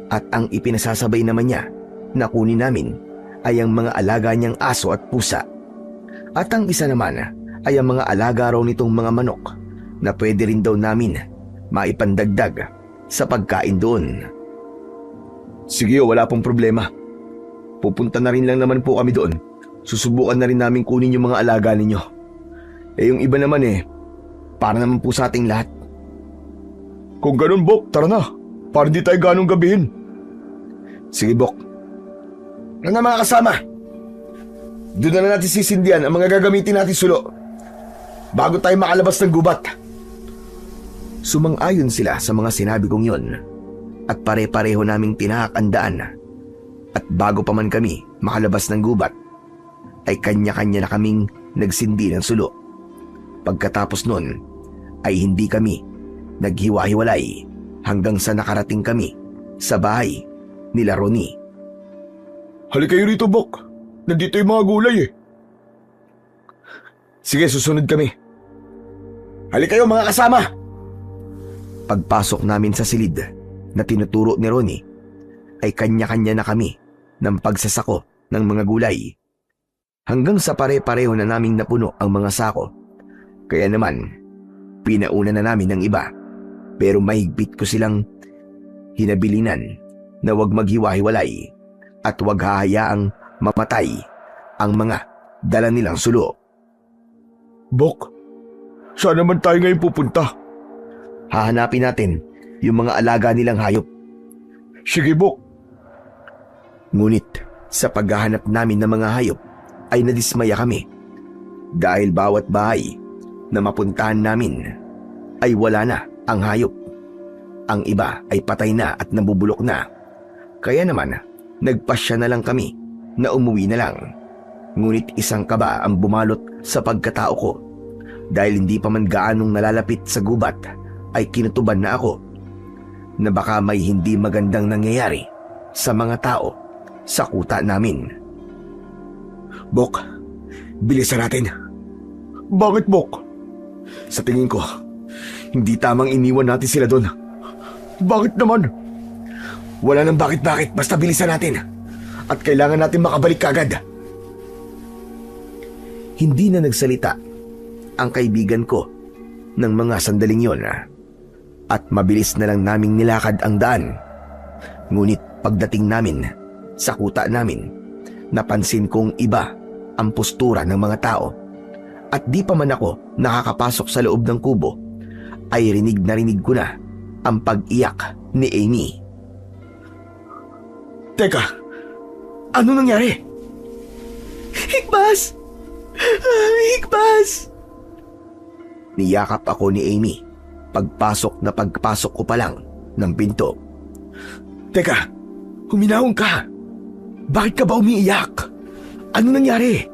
at ang ipinasasabay naman niya na kunin namin ay ang mga alaga niyang aso at pusa. At ang isa naman ay ang mga alaga raw nitong mga manok na pwede rin daw namin maipandagdag sa pagkain doon. Sige, wala pong problema. Pupunta na rin lang naman po kami doon. Susubukan na rin namin kunin yung mga alaga ninyo. Yung iba naman para naman po sa ating lahat. Kung ganun, Bok, tara na. Para di tayo ganong gabihin. Sige, Bok. Ano na mga kasama? Doon na natin sisindihan ang mga gagamitin natin sulo bago tayo makalabas ng gubat. Sumang-ayon sila sa mga sinabi kong yon at pare-pareho naming tinahak ang daan. At bago pa man kami makalabas ng gubat, ay kanya-kanya na kaming nagsindi ng sulo. Pagkatapos nun, ay hindi kami naghiwa-hiwalay hanggang sa nakarating kami sa bahay nila Ronnie. Halika kayo rito, Bok. Nandito yung mga gulay Sige, susunod kami. Halika kayo mga kasama! Pagpasok namin sa silid na tinuturo ni Ronnie, ay kanya-kanya na kami ng pagsasako ng mga gulay. Hanggang sa pare-pareho na naming napuno ang mga sako. Kaya naman, pinauna na namin ng iba. Pero mahigpit ko silang hinabilinan na huwag maghiwa-hiwalay at huwag hahayaang mamatay ang mga dala nilang sulo. Bok, saan naman tayo ngayon pupunta? Hahanapin natin yung mga alaga nilang hayop. Sige, Bok. Ngunit sa paghahanap namin ng mga hayop ay nadismaya kami dahil bawat bahay na mapuntahan namin ay wala na ang hayop. Ang iba ay patay na at nabubulok na. Kaya naman nagpasya na lang kami na umuwi na lang. Ngunit isang kaba ang bumalot sa pagkatao ko. Dahil hindi pa man gaanong nalalapit sa gubat ay kinutuban na ako na baka may hindi magandang nangyayari sa mga tao sa kuta namin. Bok, bilisan natin. Bakit, Bok? Sa tingin ko, hindi tamang iniwan natin sila doon. Bakit naman? Wala nang bakit-bakit, basta bilisan natin. At kailangan natin makabalik kagad. Hindi na nagsalita ang kaibigan ko ng mga sandaling yon at mabilis na lang naming nilakad ang daan. Ngunit pagdating namin sa kuta namin, napansin kong iba ang postura ng mga tao. At di pa man ako nakakapasok sa loob ng kubo, ay rinig ko na ang pag-iyak ni Amy. Teka, ano nangyari? Hikbas! Igbas! Niyakap ako ni Amy pagpasok ko pa lang ng pinto. Teka, huminahon ka. Bakit ka ba umiiyak? Ano nangyari?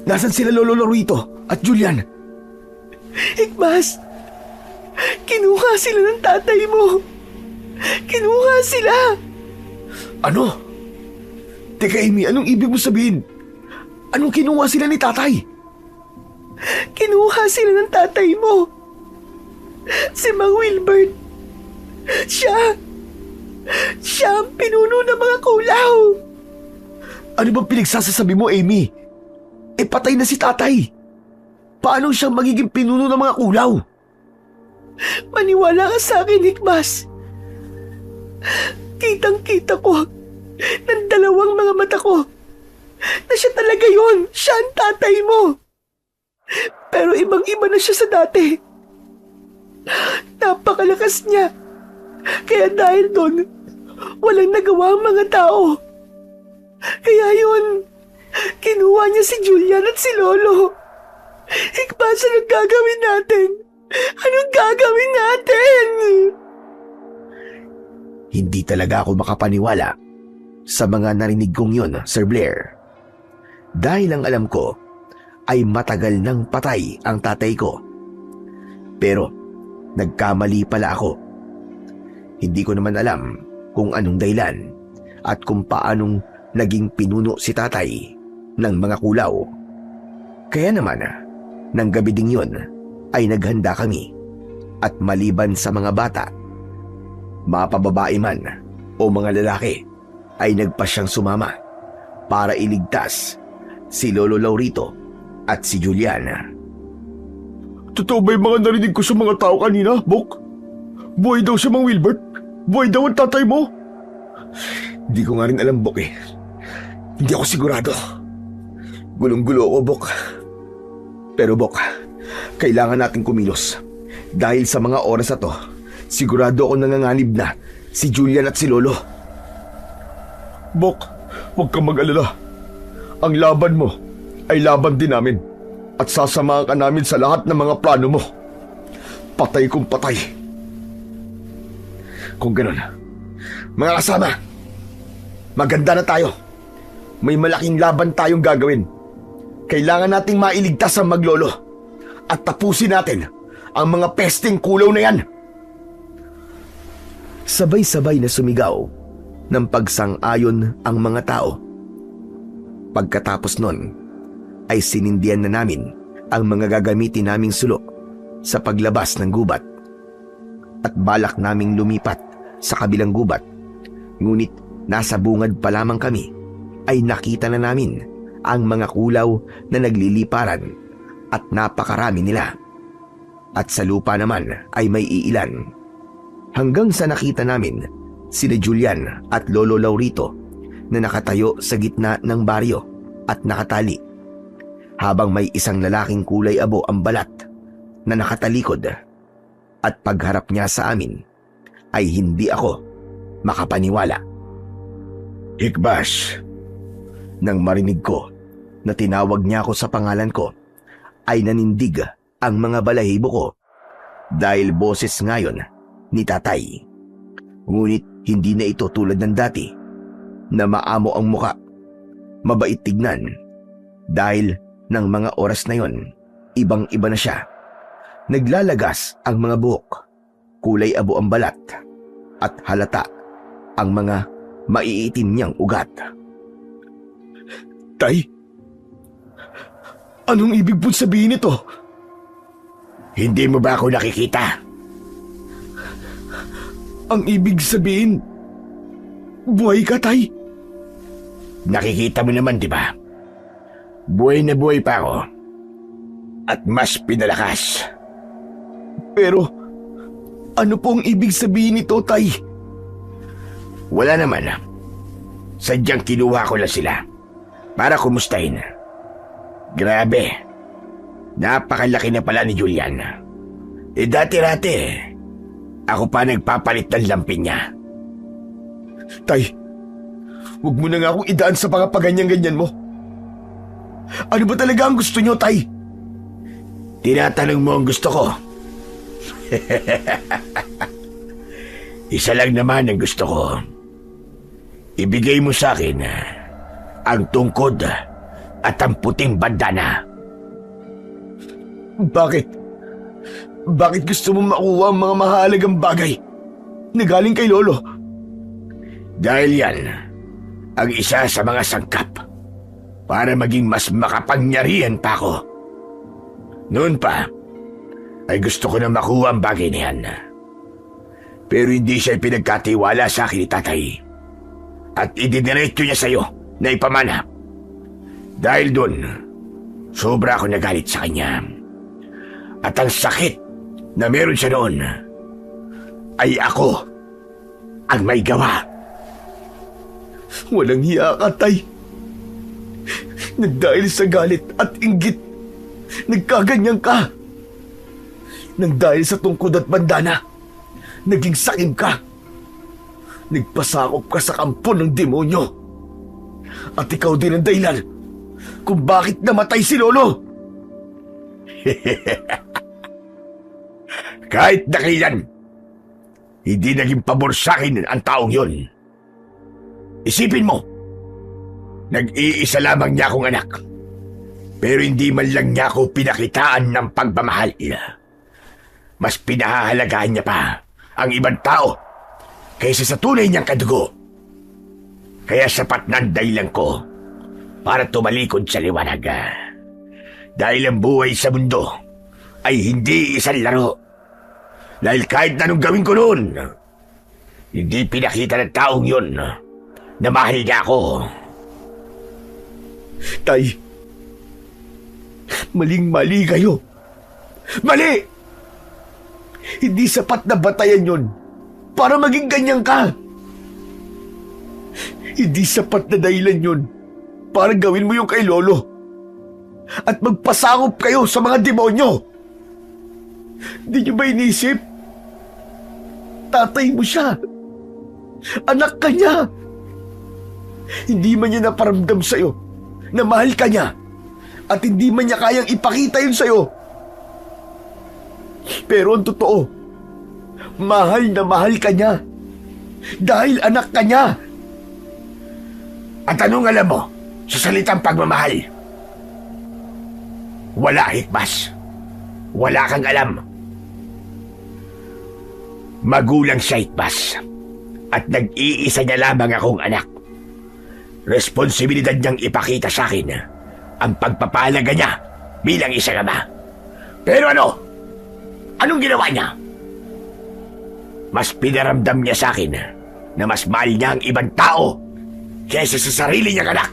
Nasaan sila Lolo Laurito at Julian? Igbas! Kinuha sila ng tatay mo! Kinuha sila! Ano? Teka Amy, anong ibig mo sabihin? Anong kinuha sila ni tatay? Kinuha sila ng tatay mo! Si Mang Wilbert! Siya ang pinuno ng mga kulaw! Ano bang pinagsasasabi mo, Amy? Patay na si tatay. Paano siyang magiging pinuno ng mga kulaw? Maniwala ka sa akin, Igbas. Kitang-kita ko ng dalawang mga mata ko na siya talaga yon. Siya ang tatay mo. Pero ibang-iba na siya sa dati. Napakalakas niya. Kaya dahil doon, walang nagawa ang mga tao. Kaya yun, kinuha niya si Julian at si Lolo. Igbas, anong gagawin natin? Anong gagawin natin? Hindi talaga ako makapaniwala sa mga narinig kong yun, Sir Blair. Dahil ang alam ko ay matagal nang patay ang tatay ko. Pero nagkamali pala ako. Hindi ko naman alam kung anong dahilan at kung paanong naging pinuno si tatay ng mga kulaw. Kaya naman, nang gabi ding yun ay naghanda kami at maliban sa mga bata, mapababae man o mga lalaki ay nagpasyang sumama para iligtas si Lolo Laurito at si Julian. Totoo ba yung mga narinig ko sa mga tao kanina, Bok? Buhay daw si Mang Wilbert? Buhay daw ang tatay mo? Hindi ko nga rin alam, Bok eh. Hindi ako sigurado. Gulong-gulo ako, Bok. Pero Bok, kailangan natin kumilos. Dahil sa mga oras na to, sigurado ako nanganganib na si Julian at si Lolo. Bok, huwag kang mag-alala. Ang laban mo ay laban din namin at sasamahan ka namin sa lahat ng mga plano mo. Patay kung patay. Kung ganun, mga kasama, maganda na tayo. May malaking laban tayong gagawin. Kailangan nating mailigtas ang maglolo at tapusin natin ang mga pesting kulaw na yan. Sabay-sabay na sumigaw ng pagsang-ayon ang mga tao. Pagkatapos nun, ay sinindihan na namin ang mga gagamitin naming sulok sa paglabas ng gubat. At balak naming lumipat sa kabilang gubat. Ngunit nasa bungad pa lamang kami ay nakita na namin ang mga kulaw na nagliliparan at napakarami nila. At sa lupa naman ay may iilan. Hanggang sa nakita namin sina Julian at Lolo Laurito na nakatayo sa gitna ng baryo at nakatali, habang may isang lalaking kulay abo ang balat na nakatalikod. At pagharap niya sa amin ay hindi ako makapaniwala. Igbas! Nang marinig ko na tinawag niya ako sa pangalan ko, ay nanindig ang mga balahibo ko dahil boses ngayon ni tatay. Ngunit hindi na ito tulad ng dati na maamo ang muka, mabait tignan. Dahil ng mga oras na yon, ibang-iba na siya. Naglalagas ang mga buhok, kulay abo ang balat, at halata ang mga maiitim niyang ugat. Tay, anong ibig pong sabihin nito? Hindi mo ba ako nakikita? Ang ibig sabihin, buhay ka, Tay? Nakikita mo naman, di ba? Buhay na buhay pa ako. At mas pinalakas. Pero, ano pong ibig sabihin nito, Tay? Wala naman. Sadyang kinuha ko lang sila para kumustahin. Grabe. Napakalaki na pala ni Julian. Dati-rati, ako pa nagpapalit ng lampin niya. Tay, huwag mo na nga akong idaan sa mga paganyan-ganyan mo. Ano ba talaga ang gusto nyo, Tay? Tinatanong mo ang gusto ko. Isa lang naman ang gusto ko. Ibigay mo sa akin ang tungkod at ang puting bandana. Bakit? Bakit gusto mo makuha ang mga mahalagang bagay na galing kay Lolo? Dahil yan ang isa sa mga sangkap para maging mas makapangyarihan pa ako. Noon pa, ay gusto ko na makuha ang bagay na yan. Pero hindi siya pinagkatiwala sa akin ni Tatay. At idiniretso niya sa'yo na ipamana. Dahil doon, sobra ako nagalit sa kanya. At ang sakit na meron siya noon, ay ako ang may gawa. Walang hiya ka, Tay. Nagdahil sa galit at inggit, nagkaganyan ka. Nang dahil sa tungkod at bandana, naging sakim ka. Nagpasakop ka sa kampo ng demonyo. At ikaw din ang dahilan kung bakit namatay si Lolo. Kahit na kailan, hindi naging pabor sa akin ang taong yon. Isipin mo, nag-iisa lamang niya akong anak. Pero hindi man lang niya ako pinakitaan ng pagmamahal. Mas pinahahalagaan niya pa ang ibang tao kaysa sa tunay niyang kadugo. Kaya sapat na ang dahilan ko para tumalikod sa liwanag. Dahil ang buhay sa mundo ay hindi isang laro. Dahil kahit anong gawin ko noon, hindi pinakita ng taong yon na mahal niya ako. Tay, maling-mali kayo. Mali! Hindi sapat na batayan yon para maging ganyan ka. Hindi sapat na dahilan yon para gawin mo yung kay Lolo at magpasakop kayo sa mga demonyo. Di niyo ba inisip? Tatay mo siya. Anak ka niya. Hindi man niya naparamdam sa'yo na mahal ka niya at hindi man niya kayang ipakita yun sa'yo. Pero ang totoo, mahal na mahal ka niya dahil anak ka niya. At anong alam mo sa salitang pagmamahal? Wala, Hikmas. Wala kang alam. Magulang siya, Hikmas. At nag-iisa niya lamang akong anak. Responsibilidad niyang ipakita sa akin ang pagpapahalaga niya bilang isang ama. Pero ano? Anong ginawa niya? Mas pinaramdam niya sa akin na mas mahal niya ang ibang tao kaysa sa sarili niyang anak,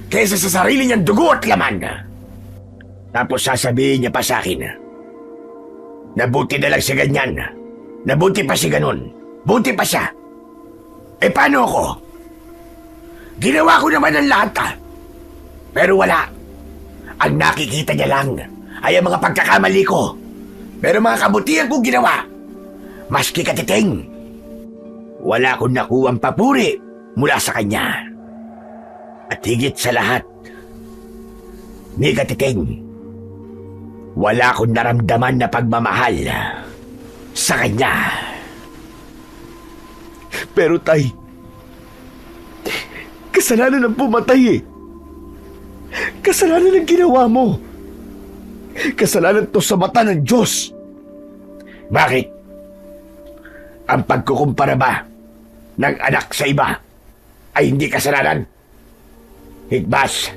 kaysa sa sarili niyang dugo at laman. Tapos sasabihin niya pa sa akin, nabuti na lang si ganyan, nabuti pa si ganun, buti pa siya. Eh paano ako? Ginawa ko naman ang lahat pero wala. Ang nakikita niya lang ay ang mga pagkakamali ko. Pero mga kabutihan kong ginawa, maski Katiting, wala akong nakuhang papuri mula sa kanya. At higit sa lahat, ni Katiting, wala akong naramdaman na pagmamahal sa kanya. Pero Tay, kasalanan ang pumatay eh. Kasalanan ang ginawa mo. Kasalanan to sa mata ng Diyos. Bakit? Ang pagkukumpara ba ng anak sa iba ay hindi kasalanan? Hikmas,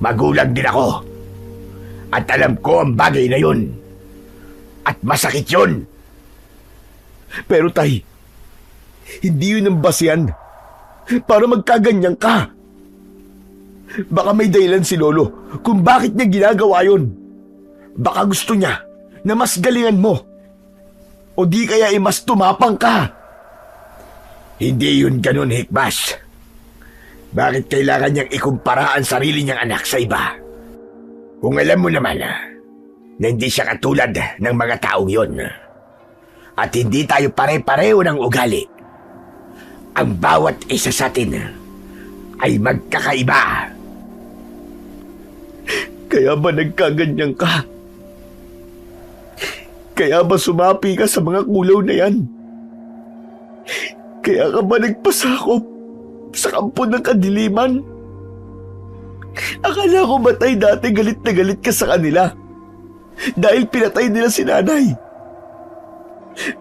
magulang din ako. At alam ko ang bagay na yun. At masakit yun. Pero Tay, hindi yun ang basihan para magkaganyan ka. Baka may dahilan si Lolo kung bakit niya ginagawa yun. Baka gusto niya na mas galingan mo. O di kaya mas tumapang ka. Hindi yun ganun, Hikmas. Bakit kailangan niyang ikumpara ang sarili niyang anak sa iba? Kung alam mo naman na hindi siya katulad ng mga taong yun. At hindi tayo pare-pareho ng ugali. Ang bawat isa sa atin ay magkakaiba. Kaya ba nagkaganyan ka? Kaya ba sumapi ka sa mga kulaw na yan? Kaya ka ba nagpasakop sa kampo ng kadiliman? Akala ko batay dati galit na galit ka sa kanila dahil pinatay nila si nanay.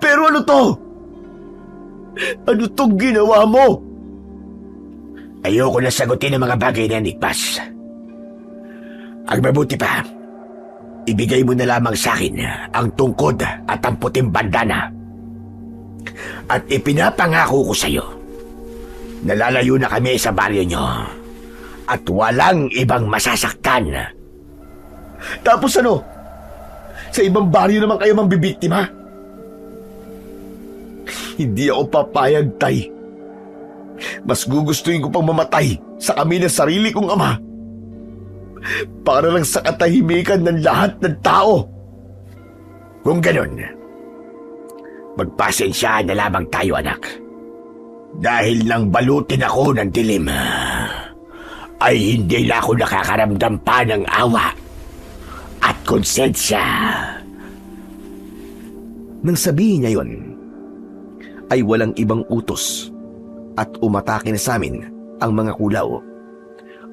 Pero ano to? Ano tong ginawa mo? Ayoko na sagutin ang mga bagay na yan, Igbas. Ang mabuti pa, ibigay mo na lamang sa akin ang tungkod at ang puting bandana. At ipinapangako ko sa iyo, nalalayo na kami sa baryo nyo at walang ibang masasaktan. Tapos ano? Sa ibang baryo naman kayo mambibiktima? Hindi ako papayag, Tay. Mas gugustuhin ko pang mamatay sa kami ng sarili kong ama para lang sa katahimikan ng lahat ng tao. Kung ganun, magpasensya na lamang tayo, anak. Dahil nang balutin ako ng dilim, ay hindi na ako nakakaramdam pa ng awa at konsensya. Nang sabihin niya yon, ay walang ibang utos at umatake na sa amin ang mga kulaw.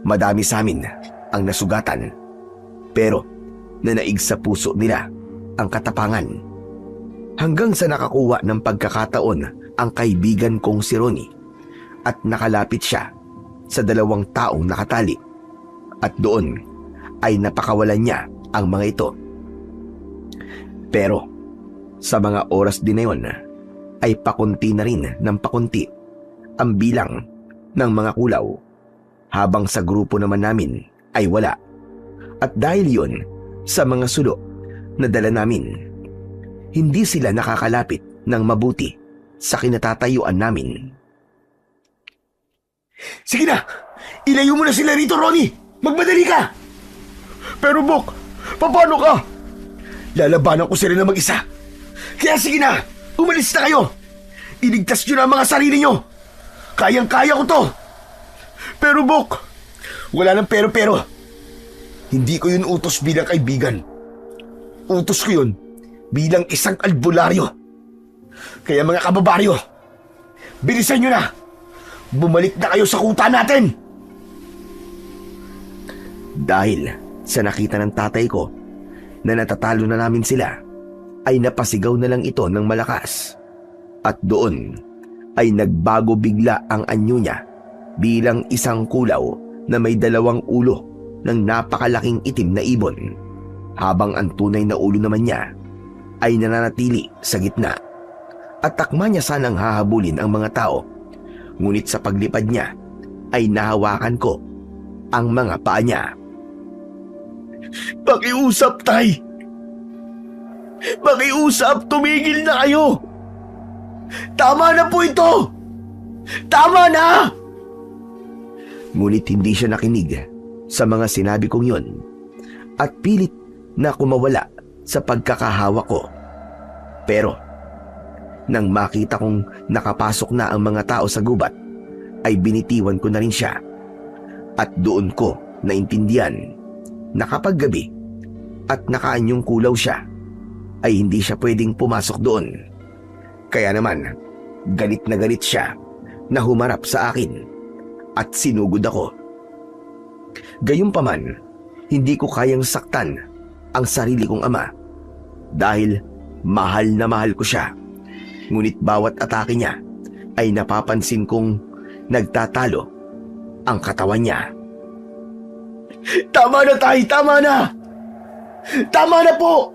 Madami sa amin ang nasugatan, pero nanaig sa puso nila ang katapangan. Hanggang sa nakakuha ng pagkakataon ang kaibigan kong si Ronnie at nakalapit siya sa 2 taong nakatali, at doon ay napakawalan niya ang mga ito. Pero sa mga oras din na yun ay pakunti na rin ng pakunti ang bilang ng mga kulaw, habang sa grupo naman namin ay wala. At dahil yun sa mga sulo na dala namin, hindi sila nakakalapit ng mabuti sa kinatatayuan namin. Sige na! Ilayo mo na sila rito, Ronnie! Magmadali ka! Pero Bok, paano ka? Lalabanan ko sila na mag-isa. Kaya sige na! Umalis na kayo! Iligtas nyo na ang mga sarili nyo! Kayang-kaya ko to! Pero Bok, Wala nang pero-pero. Hindi ko yun utos bilang kaibigan. Utos ko yun bilang isang albularyo. Kaya mga kababaryo, bilisan nyo na! Bumalik na kayo sa kuta natin! Dahil sa nakita ng tatay ko na natatalo na namin sila, ay napasigaw na lang ito ng malakas. At doon ay nagbago bigla ang anyo niya bilang isang kulaw na may 2 ulo ng napakalaking itim na ibon, habang ang tunay na ulo naman niya ay nananatili sa gitna. At takma niya sanang hahabulin ang mga tao, ngunit sa paglipad niya ay nahawakan ko ang mga paa niya. pakiusap, Tay! Pakiusap, tumigil na kayo! Tama na po ito! Tama na! Ngunit hindi siya nakinig sa mga sinabi kong yon at pilit na kumawala sa pagkakahawa ko. Pero nang makita kong nakapasok na ang mga tao sa gubat, ay binitiwan ko na rin siya. At doon ko naintindihan na kapag gabi at nakaanyong kulaw siya, ay hindi siya pwedeng pumasok doon. Kaya naman, galit na galit siya na humarap sa akin at sinugod ako. Gayunpaman, hindi ko kayang saktan ang sarili kong ama dahil mahal na mahal ko siya. Ngunit bawat atake niya ay napapansin kong nagtatalo ang katawan niya. Tama na, Tay! Tama na! Tama na po!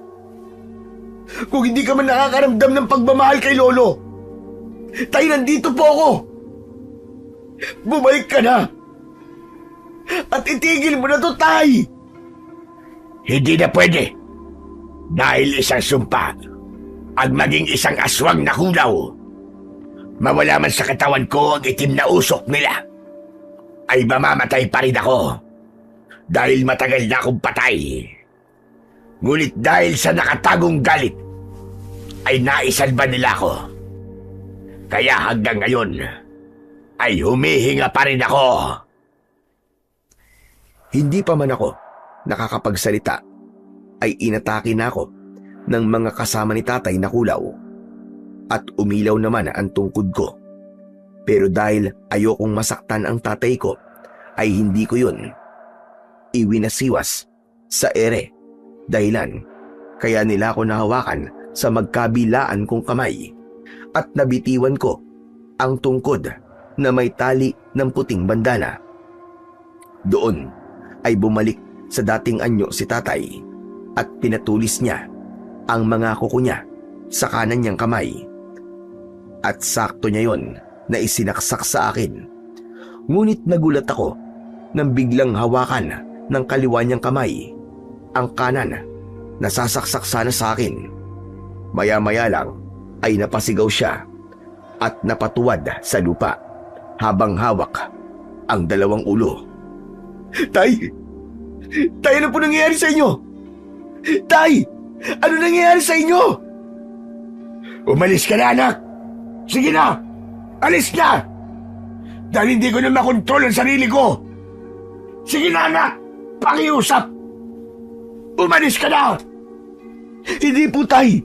Kung hindi ka man nakakaramdam ng pagmamahal kay Lolo, Tay, nandito po ako! Bumalik ka na! At itigil mo na to, Tay! Hindi na pwede. Dahil isang sumpa ang maging isang aswang na kulaw. Mawala man sa katawan ko ang itim na usok nila, ay mamamatay pa rin ako. Dahil matagal na akong patay. Ngunit dahil sa nakatagong galit, ay naisalba nila ako. Kaya hanggang ngayon, ay humihinga pa rin ako. Hindi pa man ako nakakapagsalita ay inatake na ako ng mga kasama ni tatay na kulaw at umilaw naman ang tungkod ko. Pero dahil ayokong masaktan ang tatay ko ay hindi ko yun iwinasiwas sa ere, dahilan kaya nila ako nahawakan sa magkabilaan kong kamay at nabitiwan ko ang tungkod na may tali ng puting bandana. Doon ay bumalik sa dating anyo si tatay at pinatulis niya ang mga kuko niya sa kanan niyang kamay. At sakto niya yon na isinaksak sa akin. Ngunit nagulat ako nang biglang hawakan ng kaliwa niyang kamay ang kanan na sasaksak sana sa akin. Maya-maya lang ay napasigaw siya at napatuwad sa lupa habang hawak ang dalawang ulo. Tay! Tay, ano po nangyayari sa inyo? Tay! Ano nangyayari sa inyo? Umalis ka na, anak! Sige na! Alis na! Dahil hindi ko na makontrol ang sarili ko! Sige na, anak! Pakiusap! Umalis ka na! Hindi po, tay!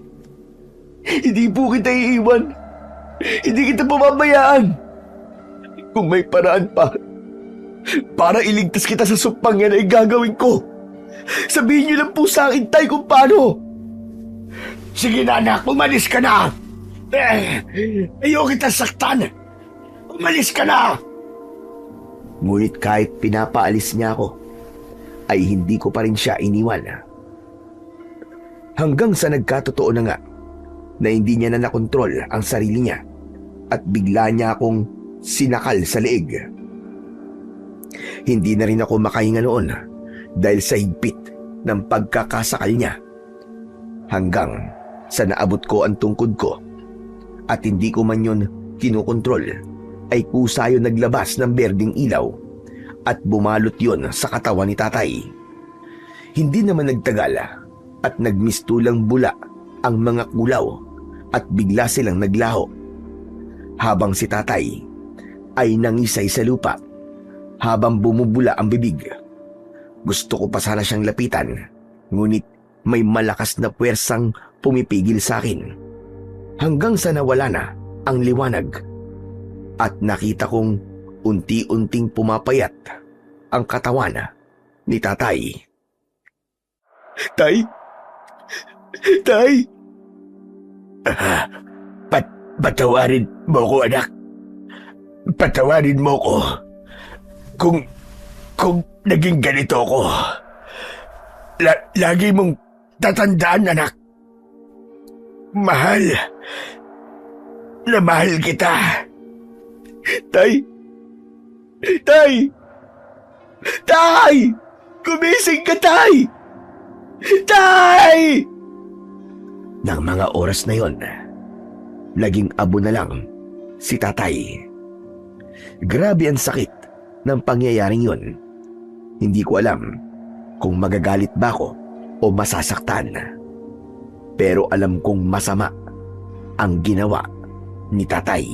Hindi po kita iiwan. Hindi kita pababayaan. Kung may paraan pa para iligtas kita sa sumpang yan ay gagawin ko. Sabihin niyo lang po sa akin, tay, kung paano. Sige na, anak! Umalis ka na! Ayaw kita saktan! Umalis ka na! Ngunit kahit pinapaalis niya ako, ay hindi ko pa rin siya iniwan. Hanggang sa nagkatotoo na nga na hindi niya na nakontrol ang sarili niya at bigla niya akong sinakal sa leeg. Hindi na rin ako makahinga noon dahil sa higpit ng pagkakasakal niya. Hanggang sa naabot ko ang tungkod ko at hindi ko man yun kinokontrol ay kusa yun naglabas ng berdeng ilaw at bumalot yun sa katawan ni tatay. Hindi naman nagtagal at nagmistulang bula ang mga kulaw at bigla silang naglaho habang si tatay ay nangisay sa lupa habang bumubula ang bibig. Gusto ko pa sana siyang lapitan, ngunit may malakas na puwersang pumipigil sa akin hanggang sa nawala na ang liwanag at nakita kong unti-unting pumapayat ang katawan ni tatay. Tay! Tay! Patawarin mo ko, anak. Patawarin mo ko. Kung naging ganito ko. Lagi mong tatandaan, anak. Mahal na mahal kita. Tay! Tay! Tay! Gumising ka, tay! Tay! Nang mga oras na yon, laging abo na lang si tatay. Grabe ang sakit ng pangyayaring yon. Hindi ko alam kung magagalit ba ako o masasaktan. Pero alam kong masama ang ginawa ni tatay.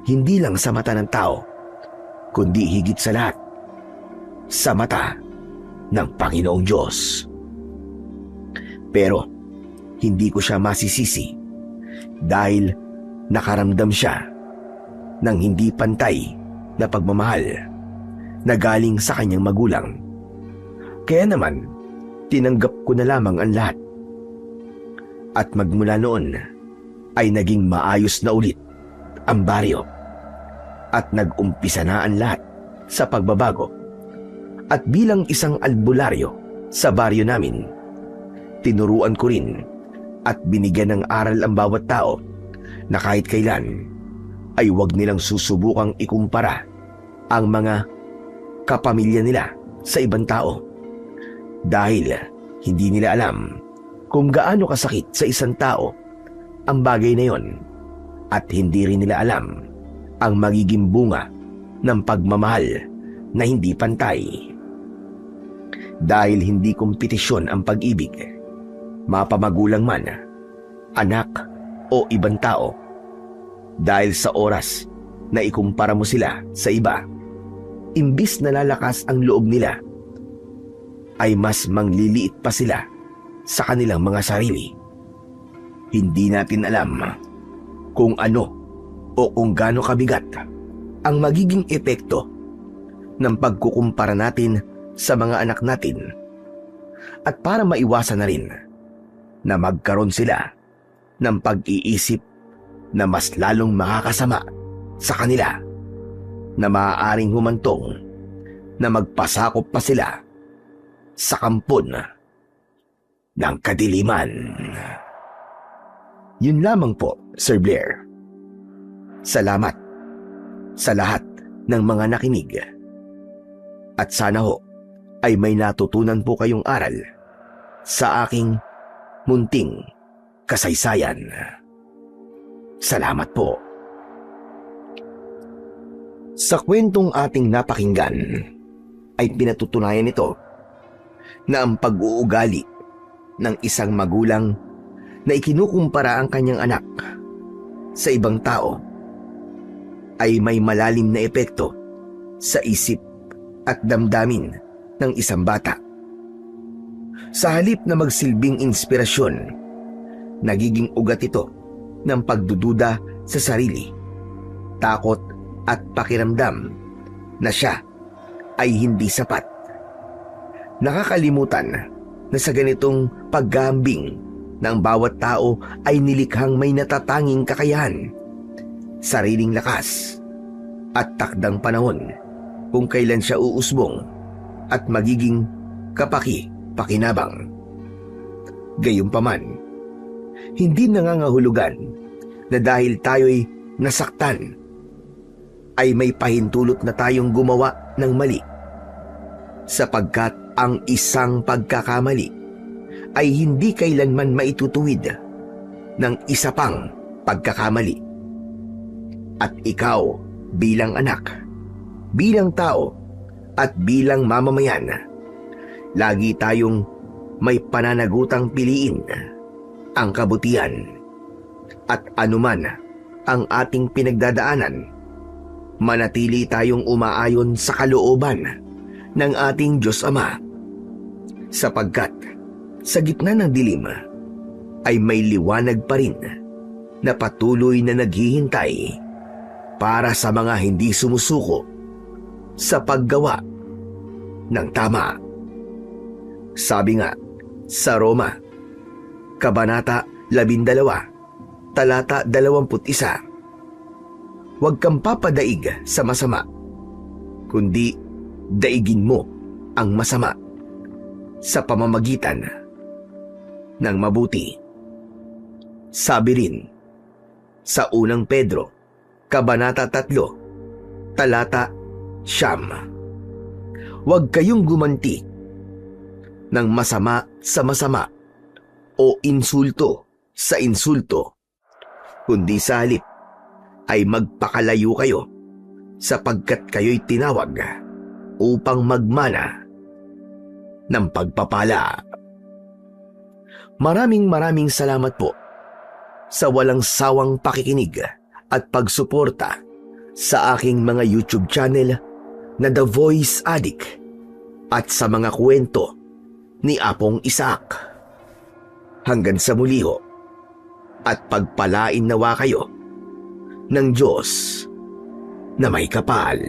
Hindi lang sa mata ng tao, kundi higit sa lahat, sa mata ng Panginoong Diyos. Pero hindi ko siya masisisi dahil nakaramdam siya ng hindi pantay na pagmamahal na galing sa kanyang magulang. Kaya naman, tinanggap ko na lamang ang lahat. At magmula noon ay naging maayos na ulit ang baryo at nag-umpisa na ang lahat sa pagbabago. At bilang isang albularyo sa baryo namin, tinuruan ko rin at binigyan ng aral ang bawat tao na kahit kailan ay huwag nilang susubukang ikumpara ang mga kapamilya nila sa ibang tao dahil hindi nila alam kung gaano kasakit sa isang tao ang bagay na yon at hindi rin nila alam ang magiging bunga ng pagmamahal na hindi pantay. Dahil hindi kompetisyon ang pag-ibig, mapamagulang man, anak o ibang tao. Dahil sa oras na ikumpara mo sila sa iba, imbis na lalakas ang loob nila, ay mas mangliliit pa sila sa kanilang mga sarili. Hindi natin alam kung ano o kung gaano kabigat ang magiging epekto ng pagkukumpara natin sa mga anak natin. At para maiwasan na rin na magkaroon sila ng pag-iisip na mas lalong makakasama sa kanila, na maaaring humantong na magpasakop pa sila sa kampon ng kadiliman. Yun lamang po, Sir Blair. Salamat sa lahat ng mga nakinig. At sana ho ay may natutunan po kayong aral sa aking munting kasaysayan. Salamat po. Sa kwentong ating napakinggan ay pinatutunayan nito na ang pag-uugali ng isang magulang na ikinukumpara ang kanyang anak sa ibang tao ay may malalim na epekto sa isip at damdamin ng isang bata. Sa halip na magsilbing inspirasyon, nagiging ugat ito ng pagdududa sa sarili, takot at pakiramdam na siya ay hindi sapat. Nakakalimutan na sa ganitong paggambing ng bawat tao ay nilikhang may natatanging kakayahan, sariling lakas at takdang panahon kung kailan siya uusbong at magiging kapaki-pakinabang. Gayunpaman, hindi nangangahulugan na dahil tayo'y nasaktan ay may pahintulot na tayong gumawa ng mali, sapagkat ang isang pagkakamali ay hindi kailanman maitutuwid ng isa pang pagkakamali. At ikaw bilang anak, bilang tao at bilang mamamayan, lagi tayong may pananagutang piliin ang kabutihan. At anuman ang ating pinagdadaanan, manatili tayong umaayon sa kalooban ng ating Diyos Ama, sapagkat sa gitna ng dilim ay may liwanag pa rin na patuloy na naghihintay para sa mga hindi sumusuko sa paggawa ng tama. Sabi nga sa Roma, Kabanata 12, Talata 21, huwag kang papadaig sa masama, kundi daigin mo ang masama sa pamamagitan ng mabuti. Sabi rin sa unang Pedro, Kabanata 3, Talata 9, huwag kayong gumanti ng masama sa masama o insulto sa insulto, kundi sa halip ay magpakalayo kayo, sapagkat kayo'y tinawag upang magmana ng pagpapala. Maraming salamat po sa walang sawang pakikinig at pagsuporta sa aking mga YouTube channel na The Voice Addict at sa mga kwento ni Apong Isaac. Hanggang sa muli ho, at pagpalain nawa kayo ng Diyos na may kapal.